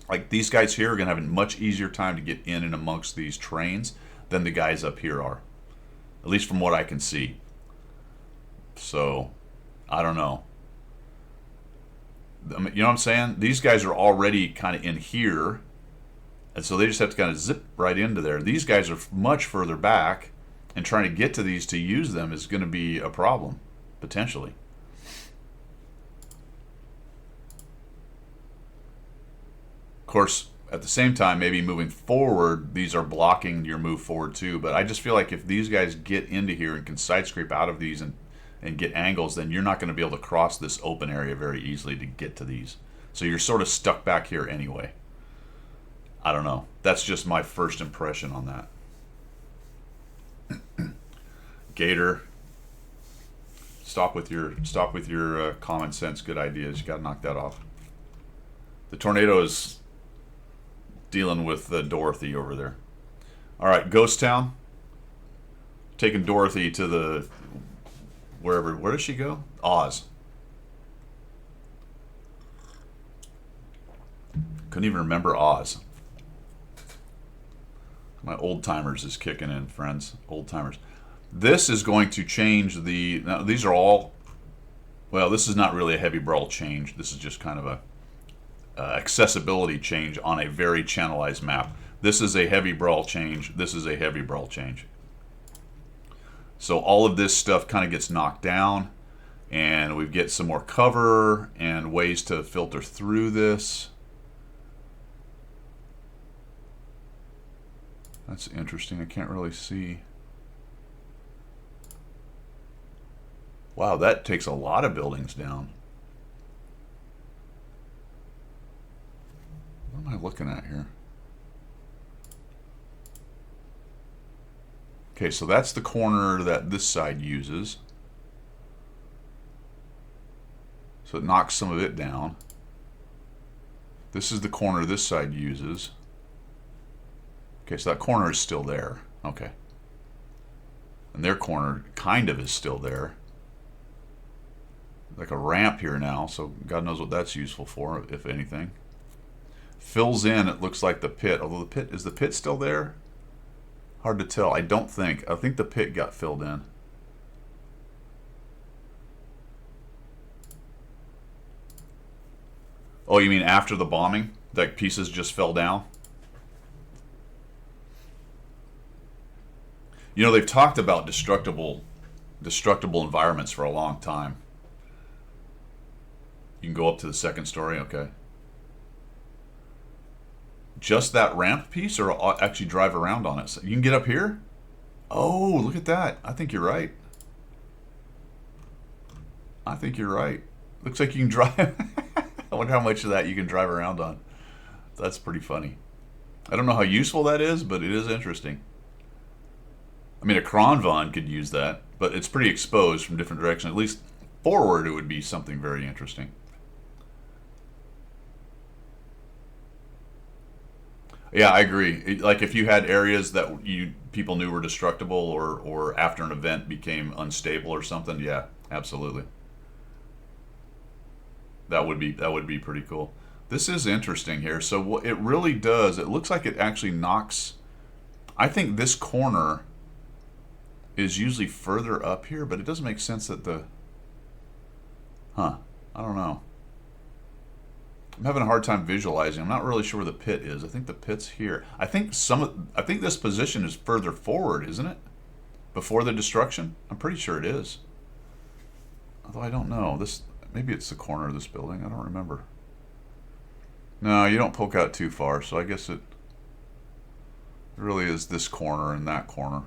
Like these guys here are going to have a much easier time to get in and amongst these trains than the guys up here are. At least from what I can see. So, I don't know. You know what I'm saying? These guys are already kind of in here. And so they just have to kind of zip right into there. These guys are much further back. And trying to get to these to use them is going to be a problem, potentially. Of course, at the same time, maybe moving forward, these are blocking your move forward too. But I just feel like if these guys get into here and can side scrape out of these and get angles, then you're not going to be able to cross this open area very easily to get to these. So you're sort of stuck back here anyway. I don't know. That's just my first impression on that. Gator, stop with your common sense good ideas. You got to knock that off. The tornado is dealing with Dorothy over there. All right, Ghost Town. Taking Dorothy to the wherever. Where does she go? Oz. Couldn't even remember Oz. My old timers is kicking in, friends. Old timers. This is going to change the. Now, these are all. Well, this is not really a heavy brawl change. This is just kind of a accessibility change on a very channelized map. This is a heavy brawl change. This is a heavy brawl change. So all of this stuff kind of gets knocked down, and we get some more cover and ways to filter through this. That's interesting. I can't really see. Wow, that takes a lot of buildings down. What am I looking at here? Okay, so that's the corner that this side uses. So it knocks some of it down. This is the corner this side uses. Okay, so that corner is still there. Okay. And their corner kind of is still there. Like a ramp here now, so God knows what that's useful for, if anything. Fills in, it looks like the pit. Although the pit, is the pit still there? Hard to tell. I don't think. I think the pit got filled in. Oh, you mean after the bombing? Like pieces just fell down? You know, they've talked about destructible environments for a long time. You can go up to the second story, okay. Just that ramp piece, or actually drive around on it? So you can get up here? Oh, look at that. I think you're right. I think you're right. Looks like you can drive. I wonder how much of that you can drive around on. That's pretty funny. I don't know how useful that is, but it is interesting. I mean, a Kronvon could use that, but it's pretty exposed from different directions. At least forward, it would be something very interesting. Yeah, I agree. Like if you had areas that people knew were destructible, or after an event became unstable or something, yeah, absolutely. That would be pretty cool. This is interesting here. So what it really does, it looks like it actually knocks. I think this corner is usually further up here, but it doesn't make sense that the. I don't know. I'm having a hard time visualizing. I'm not really sure where the pit is. I think the pit's here. I think this position is further forward, isn't it? Before the destruction? I'm pretty sure it is. Although I don't know. Maybe it's the corner of this building. I don't remember. No, you don't poke out too far, so I guess it really is this corner and that corner.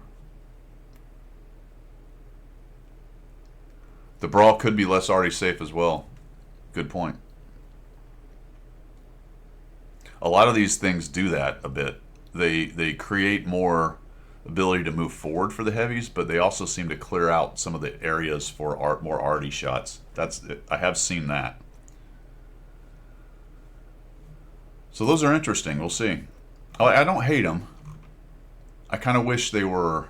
The brawl could be less already safe as well. Good point. A lot of these things do that a bit. They create more ability to move forward for the heavies, but they also seem to clear out some of the areas for more arty shots. I have seen that. So those are interesting. We'll see. I don't hate them. I kind of wish they were.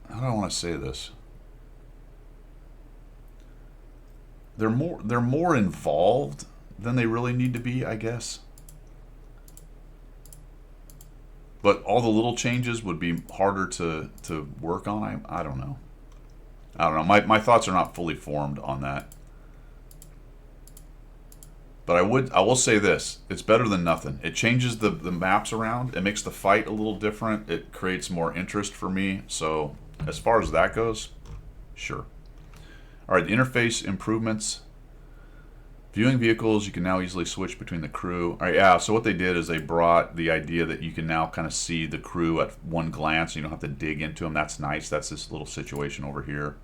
How do I want to say this? They're more involved than they really need to be, I guess. But all the little changes would be harder to work on. I don't know. I don't know. My thoughts are not fully formed on that. But I will say this. It's better than nothing. It changes the maps around. It makes the fight a little different. It creates more interest for me. So as far as that goes, sure. All right, the interface improvements. Viewing vehicles, you can now easily switch between the crew. All right, yeah, so what they did is they brought the idea that you can now kind of see the crew at one glance. You don't have to dig into them. That's nice. That's this little situation over here.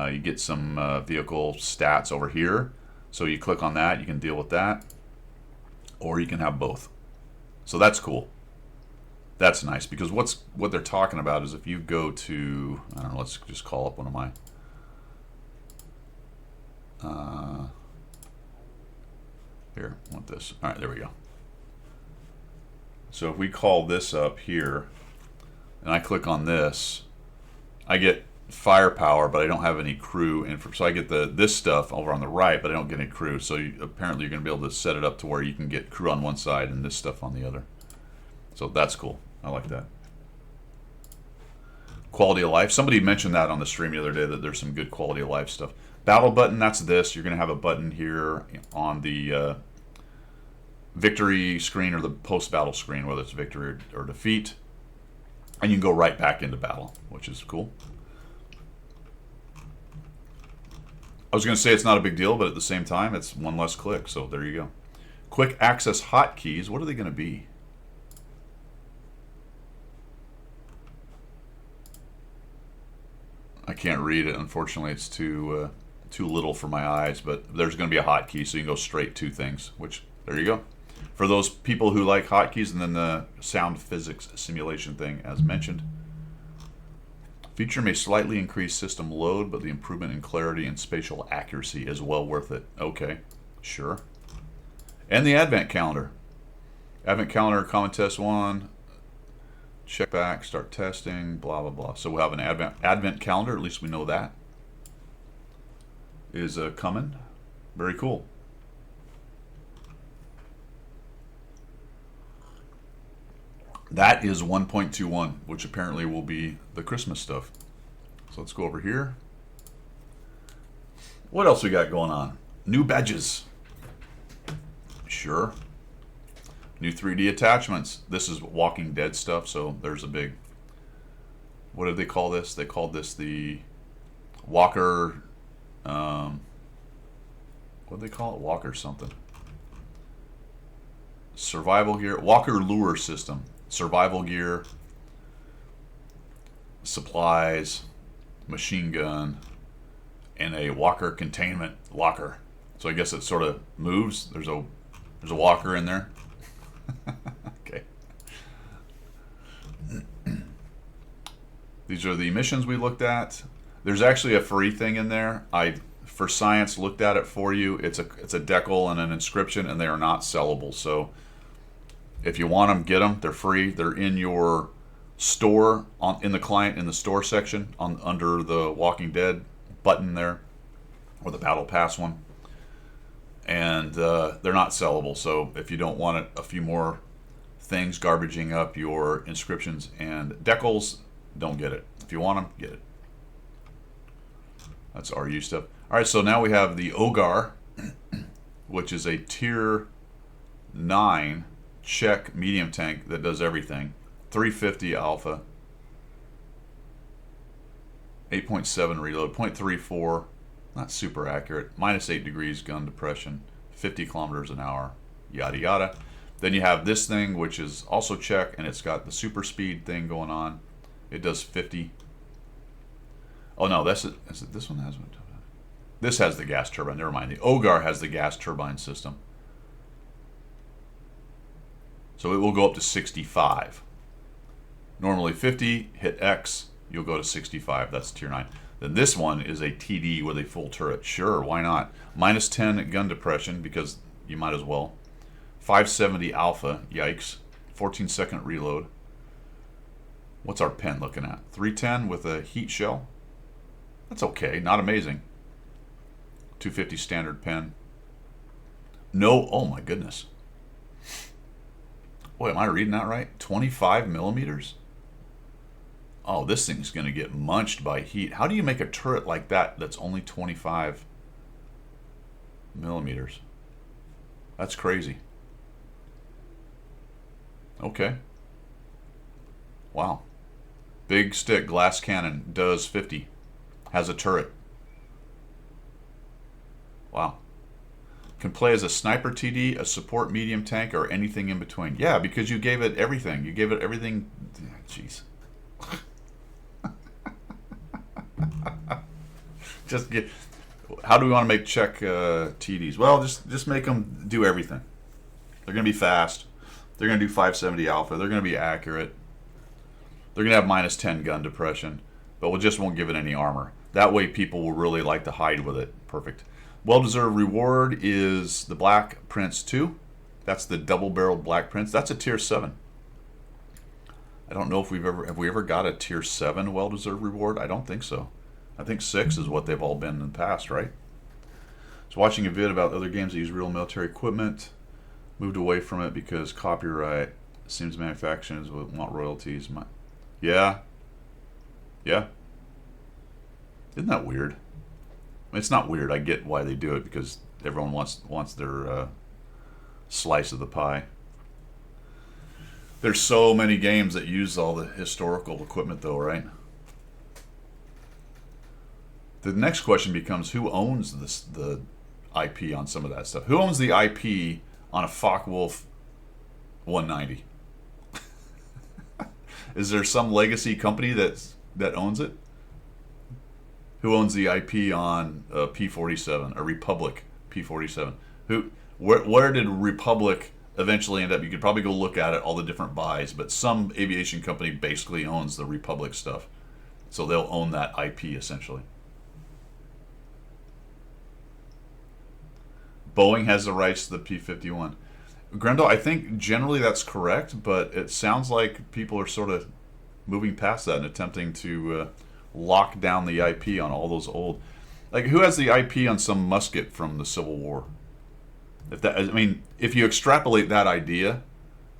You get some vehicle stats over here. So you click on that, you can deal with that. Or you can have both. So that's cool. That's nice, because what they're talking about is if you go to, I don't know, let's just call up one of my... Here, I want this. All right, there we go. So if we call this up here, and I click on this, I get firepower, but I don't have any crew info. So I get this stuff over on the right, but I don't get any crew. So apparently you're going to be able to set it up to where you can get crew on one side and this stuff on the other. So that's cool. I like that. Quality of life. Somebody mentioned that on the stream the other day, that there's some good quality of life stuff. Battle button, that's this. You're going to have a button here on the victory screen or the post-battle screen, whether it's victory or defeat. And you can go right back into battle, which is cool. I was going to say it's not a big deal, but at the same time, it's one less click, so there you go. Quick access hotkeys. What are they going to be? I can't read it. Unfortunately, it's too little for my eyes. But there's going to be a hotkey, so you can go straight to things. Which, there you go. For those people who like hotkeys, and then the sound physics simulation thing, as mentioned. Feature may slightly increase system load, but the improvement in clarity and spatial accuracy is well worth it. Okay, sure. And the Advent Calendar. Advent Calendar, Common Test 1. Check back, start testing, blah, blah, blah. So we'll have an Advent Calendar, at least we know that is coming. Very cool. That is 1.21, which apparently will be the Christmas stuff. So let's go over here. What else we got going on? New badges. Sure. New 3D attachments. This is Walking Dead stuff, so there's a big... What did they call this? They called this the Walker... what did they call it? Walker something. Survival gear. Walker lure system. Survival gear, supplies, machine gun, and a walker containment locker. So I guess it sort of moves. There's a walker in there. Okay. These are the missions we looked at. There's actually a free thing in there. For science, looked at it for you. It's a decal and an inscription, and they are not sellable. So if you want them, get them. They're free. They're in your store, in the client, in the store section, under the Walking Dead button there, or the Battle Pass one. And they're not sellable. So if you don't want it, a few more things garbaging up your inscriptions and decals, don't get it. If you want them, get it. That's RU stuff. All right, so now we have the Ogar, which is a tier 9 Czech medium tank that does everything. 350 alpha, 8.7 reload, 0.34, not super accurate, -8 degrees gun depression, 50 kilometers an hour, yada yada. Then you have this thing, which is also Czech, and it's got the super speed thing going on. It does 50. Oh no, that's it. Is it this one has one? This has the gas turbine. Never mind. The Ogar has the gas turbine system. So it will go up to 65. Normally 50, hit X, you'll go to 65. That's tier 9. Then this one is a TD with a full turret. Sure, why not? -10 gun depression, because you might as well. 570 alpha, yikes. 14-second reload. What's our pen looking at? 310 with a heat shell. That's okay, not amazing. 250 standard pen. No, oh my goodness. Boy, am I reading that right? 25 millimeters? Oh, this thing's going to get munched by heat. How do you make a turret like that that's only 25 millimeters? That's crazy. Okay. Wow. Big stick, glass cannon, does 50. Has a turret. Wow. Can play as a sniper TD, a support medium tank, or anything in between. Yeah, because you gave it everything. You gave it everything. Jeez. Just get. How do we want to make Czech TDs? Well, just make them do everything. They're going to be fast. They're going to do 570 alpha. They're going to be accurate. They're going to have -10 gun depression, but we just won't give it any armor. That way people will really like to hide with it. Perfect. Well-deserved reward is the Black Prince 2. That's the double-barreled Black Prince. That's a tier 7. I don't know if have we ever got a tier 7 well-deserved reward? I don't think so. I think 6 is what they've all been in the past, right? So watching a vid about other games that use real military equipment. Moved away from it because copyright. Seems manufacturers would want royalties. Yeah. Yeah. Isn't that weird? I mean, it's not weird. I get why they do it, because everyone wants their slice of the pie. There's so many games that use all the historical equipment, though, right? The next question becomes, who owns the IP on some of that stuff? Who owns the IP on a Focke-Wulf 190? Is there some legacy company that owns it? Who owns the IP on a P-47, a Republic P-47? Where did Republic eventually end up? You could probably go look at it, all the different buys, but some aviation company basically owns the Republic stuff. So they'll own that IP essentially. Boeing has the rights to the P-51. Grendel, I think generally that's correct, but it sounds like people are sort of moving past that and attempting to lock down the IP on all those old... Like, who has the IP on some musket from the Civil War? If you extrapolate that idea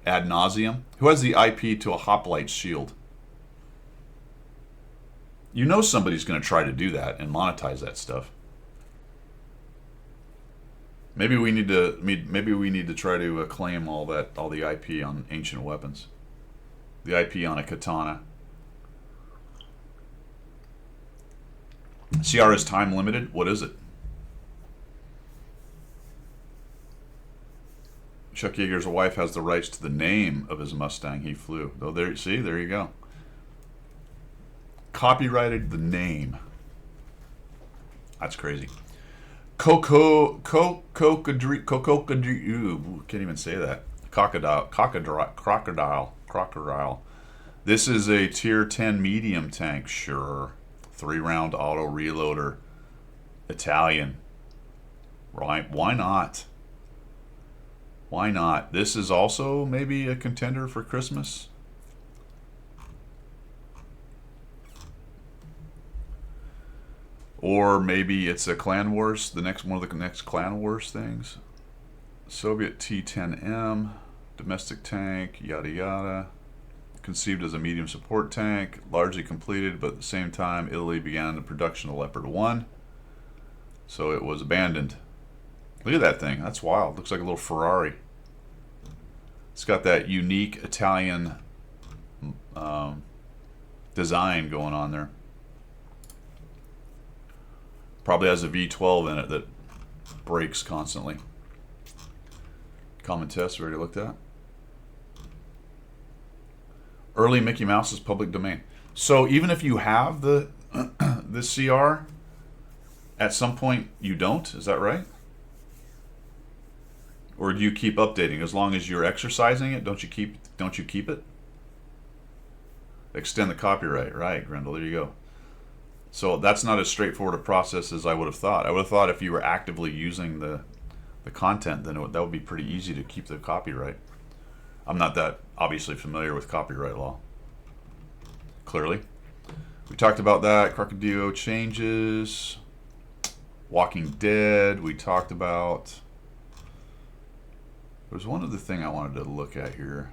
ad nauseum, who has the IP to a hoplite shield? You know somebody's going to try to do that and monetize that stuff. Maybe we need to try to claim all the IP on ancient weapons, the IP on a katana. CR is time limited. What is it? Chuck Yeager's wife has the rights to the name of his Mustang he flew. Oh, there you go. Copyrighted the name. That's crazy. Crocodile. Can't even say that. Crocodile. This is a tier 10 medium tank, sure. 3-round auto reloader. Italian. Right? Why not? Why not? This is also maybe a contender for Christmas. Or maybe it's a Clan Wars, one of the next Clan Wars things. Soviet T-10M, domestic tank, yada yada. Conceived as a medium support tank, largely completed, but at the same time, Italy began the production of Leopard 1. So it was abandoned. Look at that thing. That's wild. Looks like a little Ferrari. It's got that unique Italian design going on there. Probably has a V12 in it that breaks constantly. Common test we already looked at. Early Mickey Mouse is public domain. So even if you have the CR, at some point you don't. Is that right? Or do you keep updating? As long as you're exercising it, don't you keep it? Extend the copyright, right, Grendel? There you go. So that's not as straightforward a process as I would have thought. I would have thought if you were actively using the content, then that would be pretty easy to keep the copyright. I'm not that obviously familiar with copyright law. Clearly. We talked about that. Crocodile changes. Walking Dead, we talked about. There's one other thing I wanted to look at here.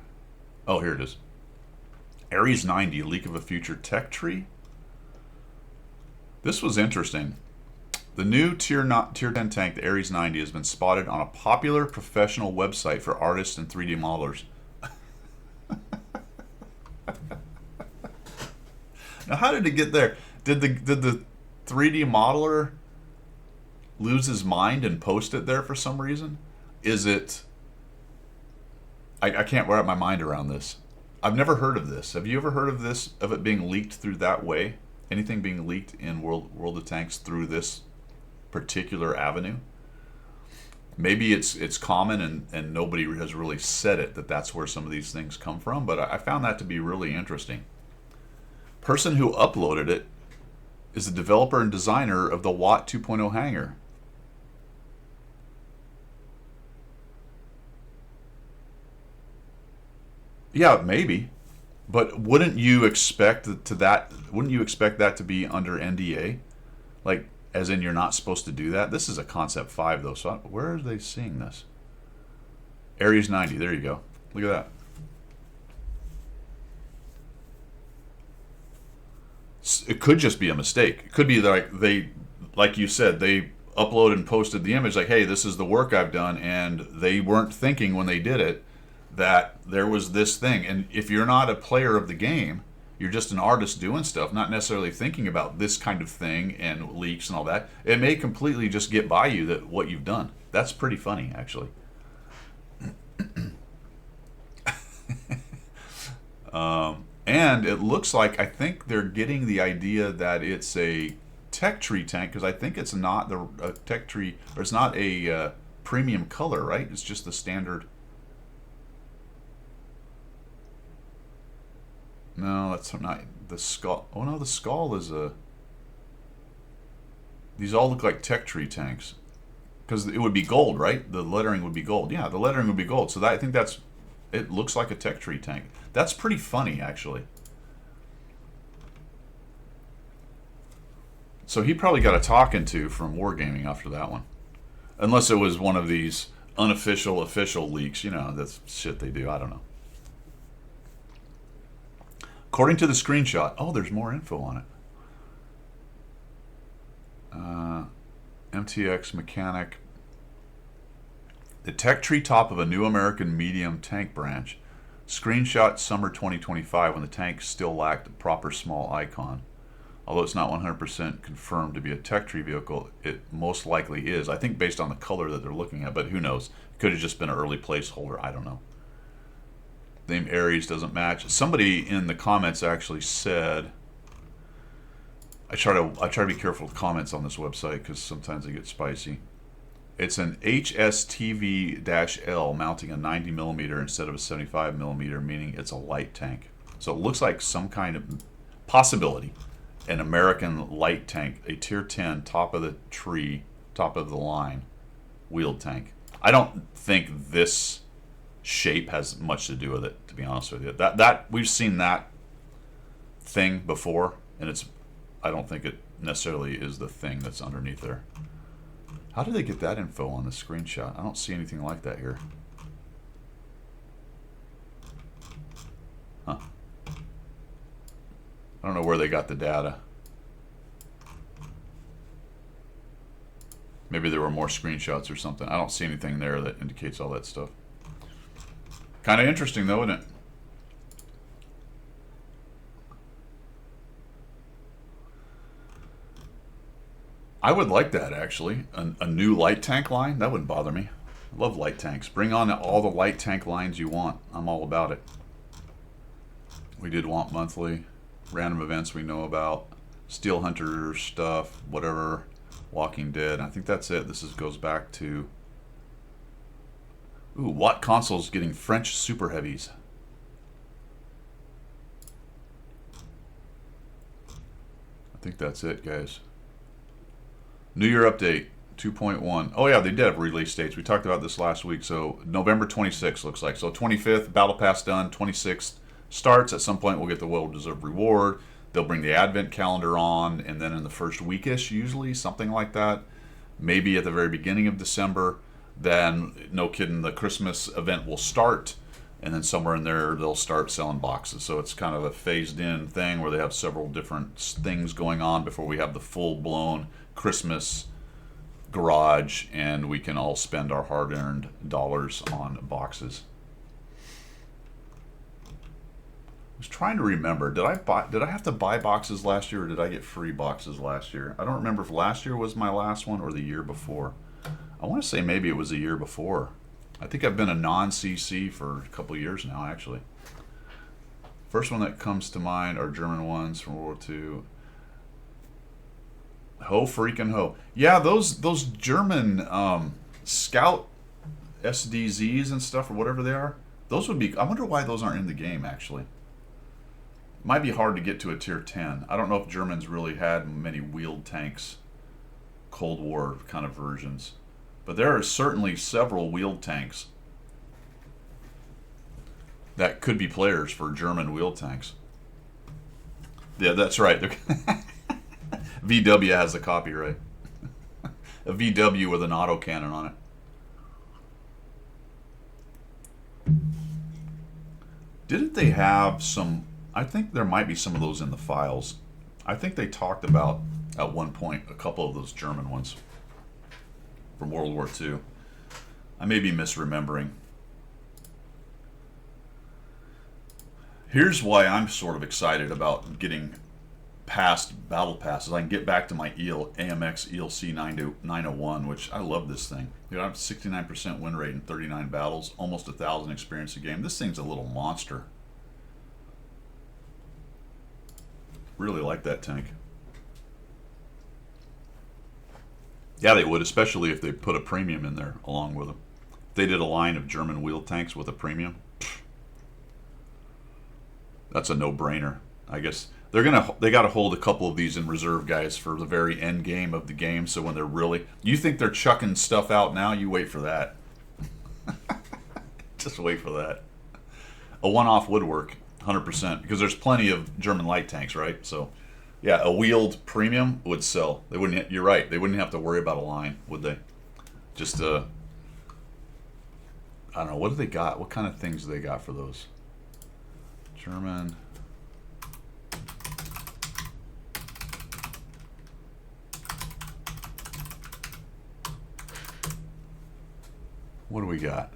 Oh, here it is. Ares 90, leak of a future tech tree. This was interesting. The new tier 10 tank, the Ares 90, has been spotted on a popular professional website for artists and 3D modelers. Now, how did it get there? Did the 3D modeler lose his mind and post it there for some reason? Is it... I can't wrap my mind around this. I've never heard of this. Have you ever heard of this, of it being leaked through that way? Anything being leaked in World of Tanks through this particular avenue? Maybe it's common and nobody has really said it, that's where some of these things come from, but I found that to be really interesting. Person who uploaded it is the developer and designer of the Watt 2.0 hangar. Yeah, maybe. But wouldn't you expect that to be under NDA? Like, as in you're not supposed to do that? This is a Concept 5 though, so where are they seeing this? Ares 90, there you go. Look at that. It could just be a mistake. It could be like you said, they uploaded and posted the image like, hey, this is the work I've done, and they weren't thinking when they did it that there was this thing. And if you're not a player of the game, you're just an artist doing stuff, not necessarily thinking about this kind of thing and leaks and all that, it may completely just get by you that what you've done. That's pretty funny, actually. And it looks like, I think they're getting the idea that it's a tech tree tank, because I think it's not a tech tree, or it's not a premium color, right? It's just the standard. No, that's not the skull. Oh no, the skull is a. These all look like tech tree tanks, because it would be gold, right? The lettering would be gold. Yeah, the lettering would be gold. So that, I think that's. It looks like a tech tree tank. That's pretty funny, actually. So he probably got a talking to from Wargaming after that one. Unless it was one of these unofficial, official leaks. You know, that's shit they do. I don't know. According to the screenshot, oh, there's more info on it. MTX mechanic. The tech tree top of a new American medium tank branch. Screenshot summer 2025 when the tank still lacked a proper small icon. Although it's not 100% confirmed to be a tech tree vehicle, it most likely is. I think based on the color that they're looking at, but who knows? It could have just been an early placeholder. I don't know. Name Ares doesn't match. Somebody in the comments actually said, I try to be careful with comments on this website because sometimes they get spicy. It's an HSTV-L mounting a 90mm instead of a 75mm, meaning it's a light tank. So it looks like some kind of possibility, an American light tank, a tier 10, top of the tree, top of the line, wheeled tank. I don't think this shape has much to do with it, to be honest with you. That we've seen that thing before, and I don't think it necessarily is the thing that's underneath there. How did they get that info on the screenshot? I don't see anything like that here. Huh. I don't know where they got the data. Maybe there were more screenshots or something. I don't see anything there that indicates all that stuff. Kind of interesting though, isn't it? I would like that, actually. A new light tank line? That wouldn't bother me. I love light tanks. Bring on all the light tank lines you want. I'm all about it. We did want monthly. Random events we know about. Steel Hunter stuff. Whatever. Walking Dead. I think that's it. This goes back to... Ooh, Watt Console's getting French Super Heavies. I think that's it, guys. New Year update 2.1. Oh yeah, they did have release dates. We talked about this last week. So November 26th looks like. So 25th, Battle Pass done. 26th starts. At some point we'll get the well-deserved reward. They'll bring the Advent calendar on, and then in the first weekish, usually, something like that. Maybe at the very beginning of December. Then, no kidding, the Christmas event will start, and then somewhere in there they'll start selling boxes. So it's kind of a phased-in thing where they have several different things going on before we have the full-blown Christmas garage, and we can all spend our hard-earned dollars on boxes. I was trying to remember, did I have to buy boxes last year, or did I get free boxes last year? I don't remember if last year was my last one or the year before. I want to say maybe it was the year before. I think I've been a non-CC for a couple years now, actually. First one that comes to mind are German ones from World War II. Ho freaking ho. Yeah, those German Scout SDZs and stuff, or whatever they are, those would be... I wonder why those aren't in the game, actually. Might be hard to get to a tier 10. I don't know if Germans really had many wheeled tanks, Cold War kind of versions. But there are certainly several wheeled tanks that could be players for German wheeled tanks. Yeah, that's right. VW has the copyright. A VW with an autocannon on it. Didn't they have some... I think there might be some of those in the files. I think they talked about, at one point, a couple of those German ones from World War II. I may be misremembering. Here's why I'm sort of excited about getting past Battle Passes. I can get back to my AMX ELC 901, which I love this thing. I have 69% win rate in 39 battles, almost 1,000 experience a game. This thing's a little monster. Really like that tank. Yeah, they would, especially if they put a premium in there along with them. If they did a line of German wheeled tanks with a premium, that's a no-brainer. I guess they got to hold a couple of these in reserve, guys, for the very end game of the game. So when they're really, you think they're chucking stuff out now, you wait for that. Just wait for that. A one-off would work, 100%, because there's plenty of German light tanks, right? So, yeah, a wheeled premium would sell. They wouldn't. You're right. They wouldn't have to worry about a line, would they? Just I don't know. What do they got? What kind of things do they got for those? German. What do we got?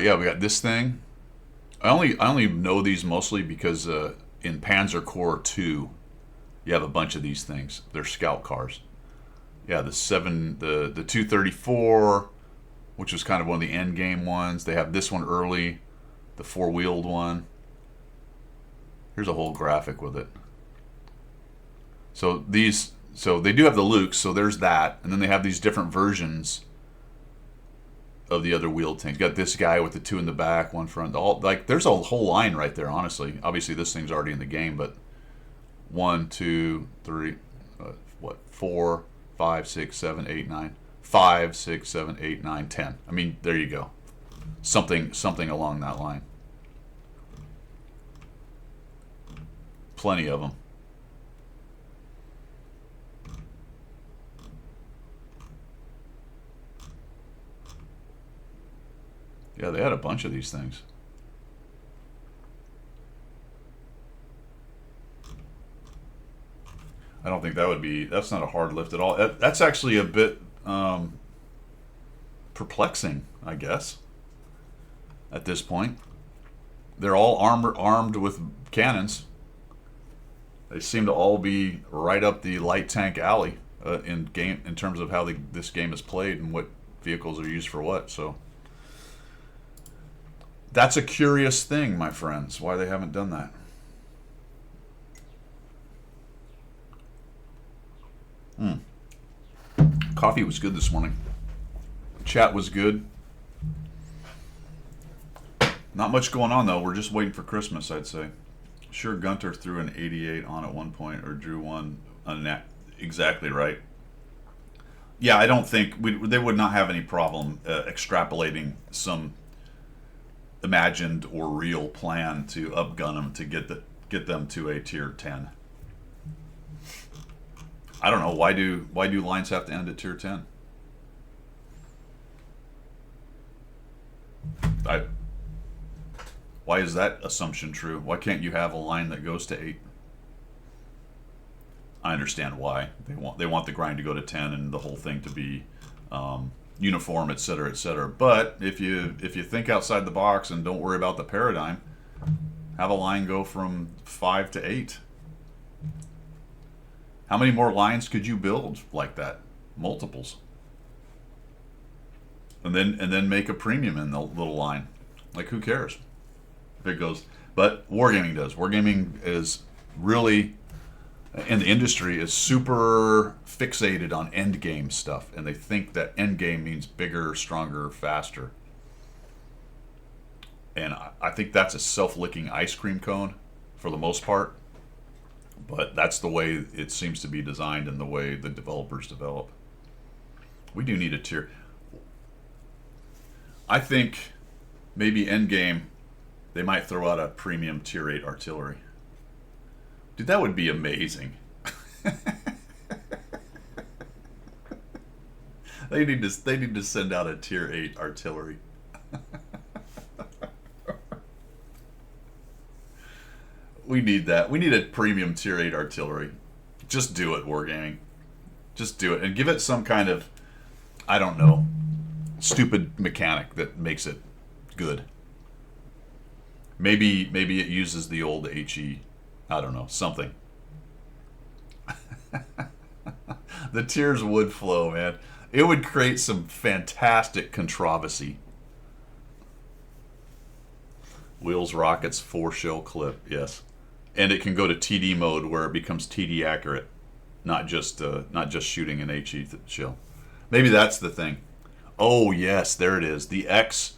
Yeah, we got this thing. I only know these mostly because in Panzer Corps 2, you have a bunch of these things. They're scout cars. Yeah, the 234, which was kind of one of the end game ones. They have this one early, the four-wheeled one. Here's a whole graphic with it. So they do have the Lukes, so there's that, and then they have these different versions of the other wheeled tanks. Got this guy with the two in the back, one front. There's a whole line right there. Honestly, obviously this thing's already in the game, but 1, 2, 3, 4, 5, 6, 7, 8, 9, 5, 6, 7, 8, 9, 10. I mean, there you go. Something along that line. Plenty of them. Yeah, they had a bunch of these things. I don't think that's not a hard lift at all. That's actually a bit perplexing, I guess, at this point. They're all armed with cannons. They seem to all be right up the light tank alley in terms of how this game is played and what vehicles are used for what. So that's a curious thing, my friends, why they haven't done that. Coffee was good this morning. Chat was good. Not much going on, though. We're just waiting for Christmas, I'd say. Sure, Gunter threw an 88 on at one point, or drew one on that. Exactly right. Yeah, I don't think they would not have any problem extrapolating some imagined or real plan to upgun them to get them to a tier 10. I don't know, why do lines have to end at tier 10? Why is that assumption true? Why can't you have a line that goes to 8? I understand why. They want the grind to go to 10 and the whole thing to be uniform, etc., etc. But if you think outside the box and don't worry about the paradigm, have a line go from 5 to 8. How many more lines could you build like that? Multiples. And then make a premium in the little line. Like, who cares if it goes? But Wargaming does. Wargaming is really, in the industry, is super fixated on end game stuff, and they think that end game means bigger, stronger, faster. And I think that's a self-licking ice cream cone for the most part. But that's the way it seems to be designed and the way the developers develop. We do need a tier. I think maybe endgame, they might throw out a premium tier 8 artillery. Dude, that would be amazing. They need to send out a tier 8 artillery. We need that. We need a premium tier 8 artillery. Just do it, Wargaming. Just do it. And give it some kind of, I don't know, stupid mechanic that makes it good. Maybe it uses the old HE. I don't know, something. The tiers would flow, man. It would create some fantastic controversy. Wheels, rockets, 4-shell clip. Yes, and it can go to TD mode where it becomes TD accurate, not just shooting an HE shell. Maybe that's the thing. Oh yes, there it is. The X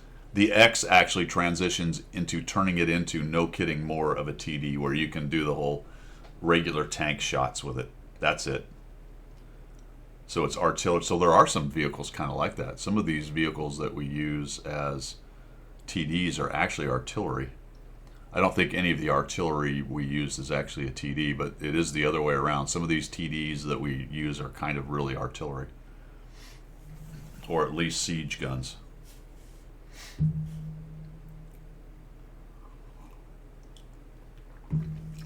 actually transitions into turning it into, no kidding, more of a TD where you can do the whole regular tank shots with it. That's it. So it's artillery. So there are some vehicles kind of like that. Some of these vehicles that we use as TDs are actually artillery. I don't think any of the artillery we use is actually a TD, but it is the other way around. Some of these TDs that we use are kind of really artillery, or at least siege guns.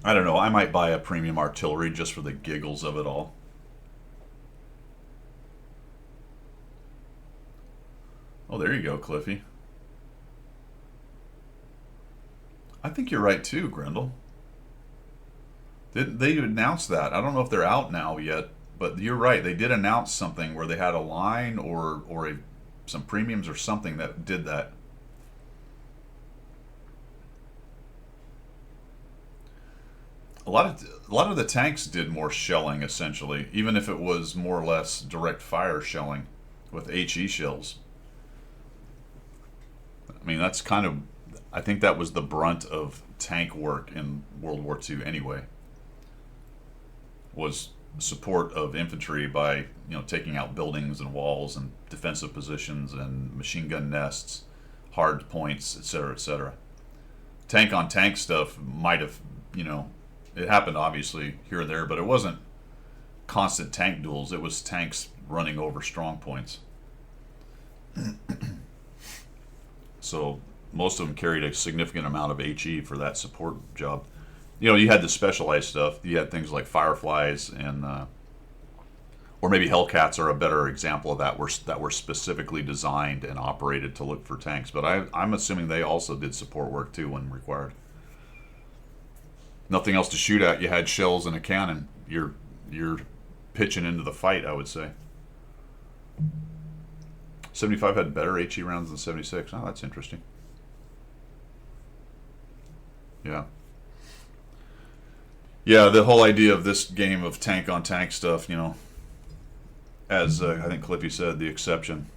I don't know. I might buy a premium artillery just for the giggles of it all. Oh, there you go, Cliffy. I think you're right too, Grendel. They announced that. I don't know if they're out now yet, but you're right. They did announce something where they had a line or some premiums or something that did that. A lot of the tanks did more shelling, essentially, even if it was more or less direct fire shelling with HE shells. I mean, that's kind of, I think that was the brunt of tank work in World War II anyway, was support of infantry by, taking out buildings and walls and defensive positions and machine gun nests, hard points, etc., etc. Tank on tank stuff might have, it happened obviously here and there, but it wasn't constant tank duels. It was tanks running over strong points. So most of them carried a significant amount of HE for that support job. You had the specialized stuff. You had things like Fireflies and, or maybe Hellcats are a better example of that, that were specifically designed and operated to look for tanks. But I'm assuming they also did support work too when required. Nothing else to shoot at. You had shells and a cannon. You're pitching into the fight, I would say. 75 had better HE rounds than 76. Oh, that's interesting. Yeah. Yeah, the whole idea of this game of tank on tank stuff, as I think Clippy said, the exception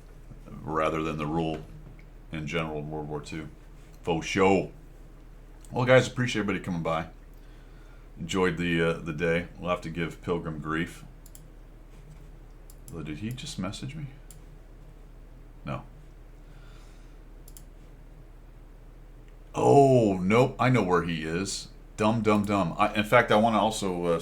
rather than the rule in general in World War II. Faux show. Well, guys, appreciate everybody coming by. Enjoyed the day. We'll have to give Pilgrim grief. Did he just message me? No. Oh, nope. I know where he is. Dumb. In fact, I want to also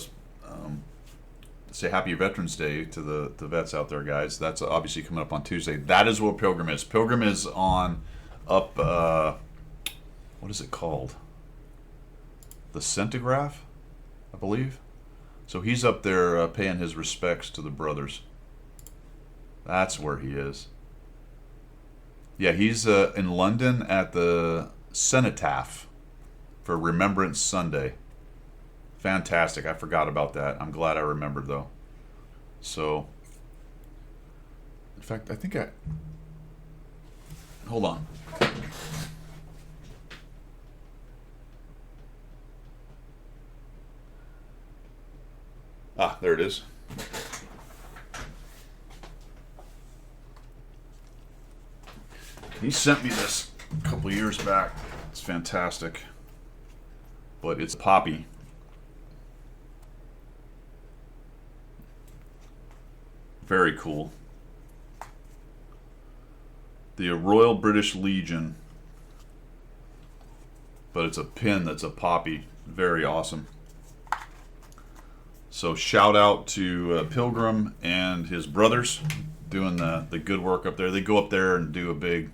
say Happy Veterans Day to the vets out there, guys. That's obviously coming up on Tuesday. That is where Pilgrim is. Pilgrim is on up, what is it called? The Centigraph, I believe. So he's up there paying his respects to the brothers. That's where he is. Yeah, he's in London at the Cenotaph for Remembrance Sunday. Fantastic. I forgot about that. I'm glad I remembered, though. So, in fact, I think hold on. Ah, there it is. He sent me this a couple years back. It's fantastic. But it's poppy. Very cool. The Royal British Legion. But it's a pin that's a poppy. Very awesome. So shout out to Pilgrim and his brothers doing the good work up there. They go up there and do a big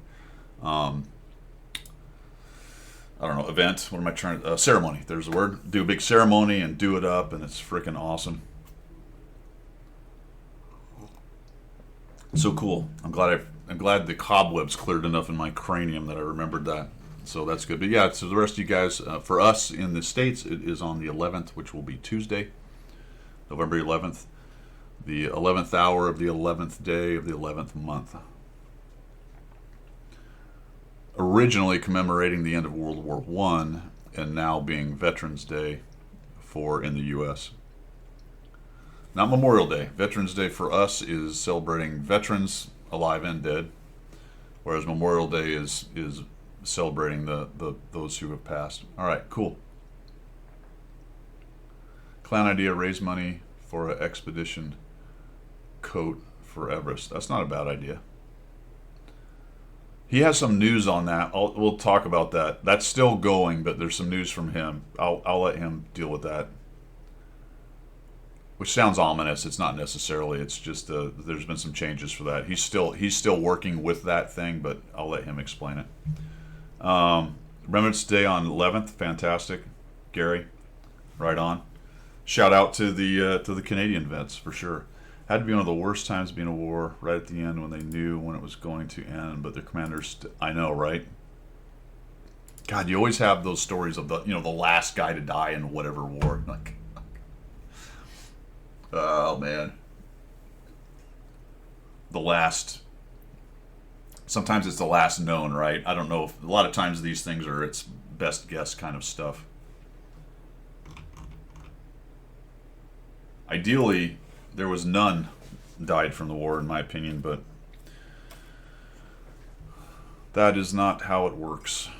event. What am I trying? Ceremony. There's the word. Do a big ceremony and do it up, and it's freaking awesome. So cool. I'm glad the cobwebs cleared enough in my cranium that I remembered that. So that's good. But yeah, so the rest of you guys, for us in the States, it is on the 11th, which will be Tuesday, November 11th, the 11th hour of the 11th day of the 11th month. originally commemorating the end of World War One, and now being Veterans Day in the U.S. Not Memorial Day. Veterans Day for us is celebrating veterans, alive and dead, whereas Memorial Day is celebrating those who have passed. All right, cool. Clown idea: raise money for an expedition coat for Everest. That's not a bad idea. He has some news on that. We'll talk about that. That's still going, but there's some news from him. I'll let him deal with that. Which sounds ominous. It's not necessarily. It's just there's been some changes for that. He's still working with that thing, but I'll let him explain it. Remembrance Day on 11th. Fantastic, Gary. Right on. Shout out to the Canadian vets for sure. Had to be one of the worst times to be in a war, right at the end when they knew when it was going to end, but their commanders, I know, right? God, you always have those stories of the last guy to die in whatever war. Like, oh man, the last. Sometimes it's the last known, right? I don't know if a lot of times these things are its best guess kind of stuff. Ideally, there was none died from the war, in my opinion, but that is not how it works.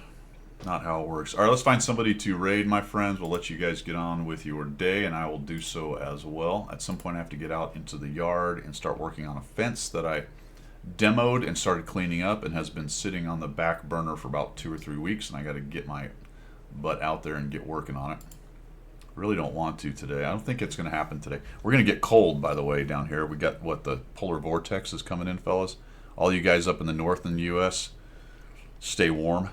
Not how it works. All right, let's find somebody to raid, my friends. We'll let you guys get on with your day, and I will do so as well. At some point, I have to get out into the yard and start working on a fence that I demoed and started cleaning up and has been sitting on the back burner for about 2 or 3 weeks, and I got to get my butt out there and get working on it. Really don't want to today. I don't think it's going to happen today. We're going to get cold, by the way, down here. We got the polar vortex is coming in, fellas. All you guys up in the north in the U.S., stay warm.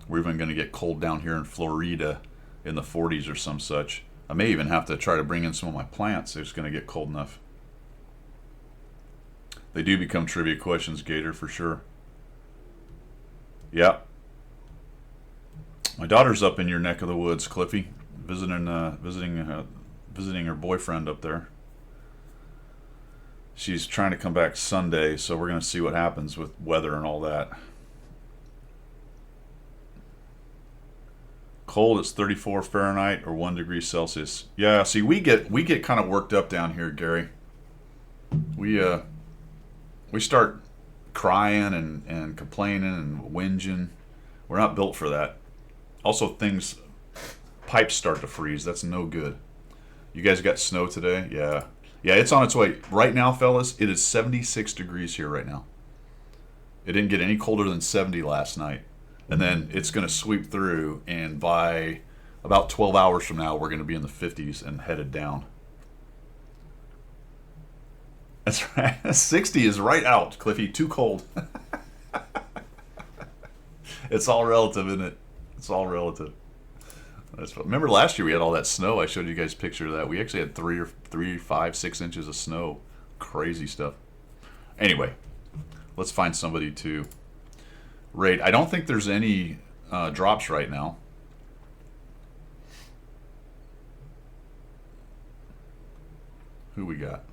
We're even going to get cold down here in Florida in the 40s or some such. I may even have to try to bring in some of my plants. It's going to get cold enough. They do become trivia questions, Gator, for sure. Yeah. My daughter's up in your neck of the woods, Cliffy. Visiting her boyfriend up there. She's trying to come back Sunday, so we're going to see what happens with weather and all that. Cold, it's 34 Fahrenheit or 1 degree Celsius. Yeah, see, we get kind of worked up down here, Gary. We start crying and complaining and whinging. We're not built for that. Also, pipes start to freeze. That's no good. You guys got snow today? Yeah, it's on its way. Right now, fellas, it is 76 degrees here right now. It didn't get any colder than 70 last night. And then it's going to sweep through, and by about 12 hours from now, we're going to be in the 50s and headed down. That's right. 60 is right out, Cliffy. Too cold. It's all relative, isn't it? It's all relative. Remember last year we had all that snow. I showed you guys a picture of that. We actually had 3, 5, 6 inches of snow. Crazy stuff. Anyway, let's find somebody to raid. I don't think there's any drops right now. Who we got?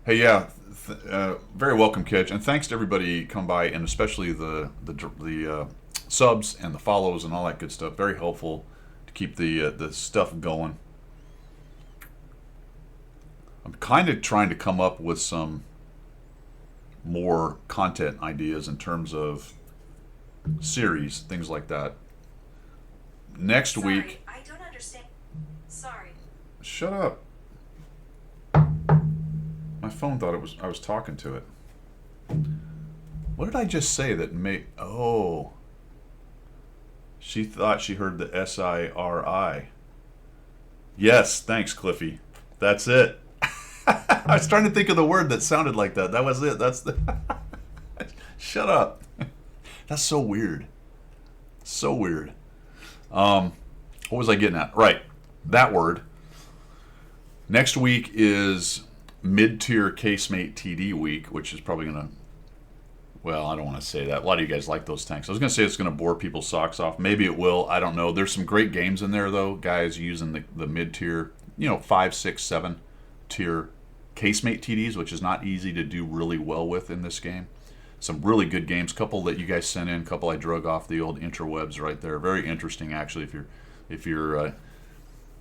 Hey, yeah. Very welcome, Kitch, and thanks to everybody come by, and especially the subs and the follows and all that good stuff. Very helpful to keep the stuff going. I'm kind of trying to come up with some more content ideas in terms of series, things like that. Next week. I don't understand. Sorry. Shut up. My phone thought I was talking to it. What did I just say that made... Oh. She thought she heard the S-I-R-I. Yes, thanks, Cliffy. That's it. I was trying to think of the word that sounded like that. That was it. That's the... Shut up. That's so weird. So weird. What was I getting at? Right. That word. Next week is mid-tier Casemate TD week, which is probably going to... Well, I don't want to say that. A lot of you guys like those tanks. I was going to say it's going to bore people's socks off. Maybe it will. I don't know. There's some great games in there, though. Guys using the mid-tier 5, 6, 7 tier casemate TDs, which is not easy to do really well with in this game. Some really good games. Couple that you guys sent in. Couple I drug off the old interwebs right there. Very interesting, actually, if you're a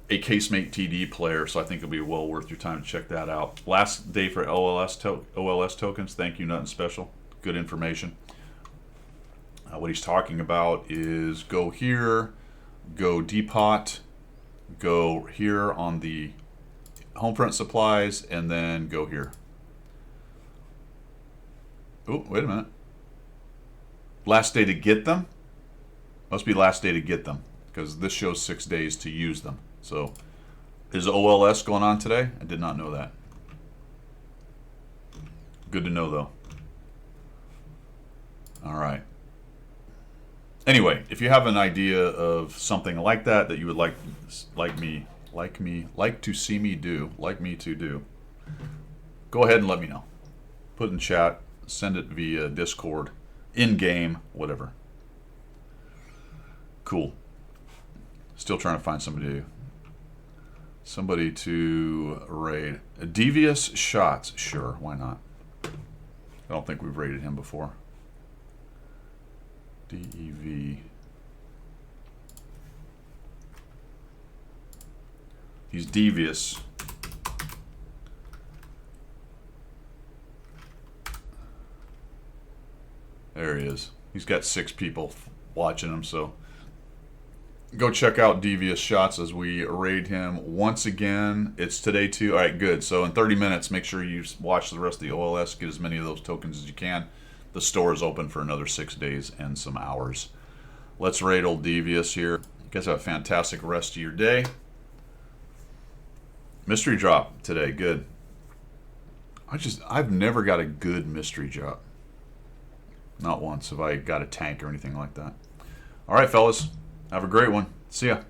casemate TD player. So I think it'll be well worth your time to check that out. Last day for OLS tokens. Thank you, Nothing Special. Good information. What he's talking about is go here, go depot, go here on the Homefront supplies, and then go here. Oh, wait a minute. Last day to get them? Must be last day to get them, because this shows 6 days to use them. So, is OLS going on today? I did not know that. Good to know, though. All right. Anyway, if you have an idea of something like that you would like to see me do, go ahead and let me know. Put it in chat, send it via Discord, in-game, whatever. Cool. Still trying to find somebody to raid. Devious Shots, sure, why not? I don't think we've raided him before. DEV. He's devious. There he is. He's got 6 people watching him, so go check out Devious Shots as we raid him once again. It's today too. All right, good. So in 30 minutes, make sure you watch the rest of the OLS. Get as many of those tokens as you can. The store is open for another 6 days and some hours. Let's raid old Devious here. You guys have a fantastic rest of your day. Mystery drop today, good. I've never got a good mystery drop. Not once have I got a tank or anything like that. All right, fellas. Have a great one. See ya.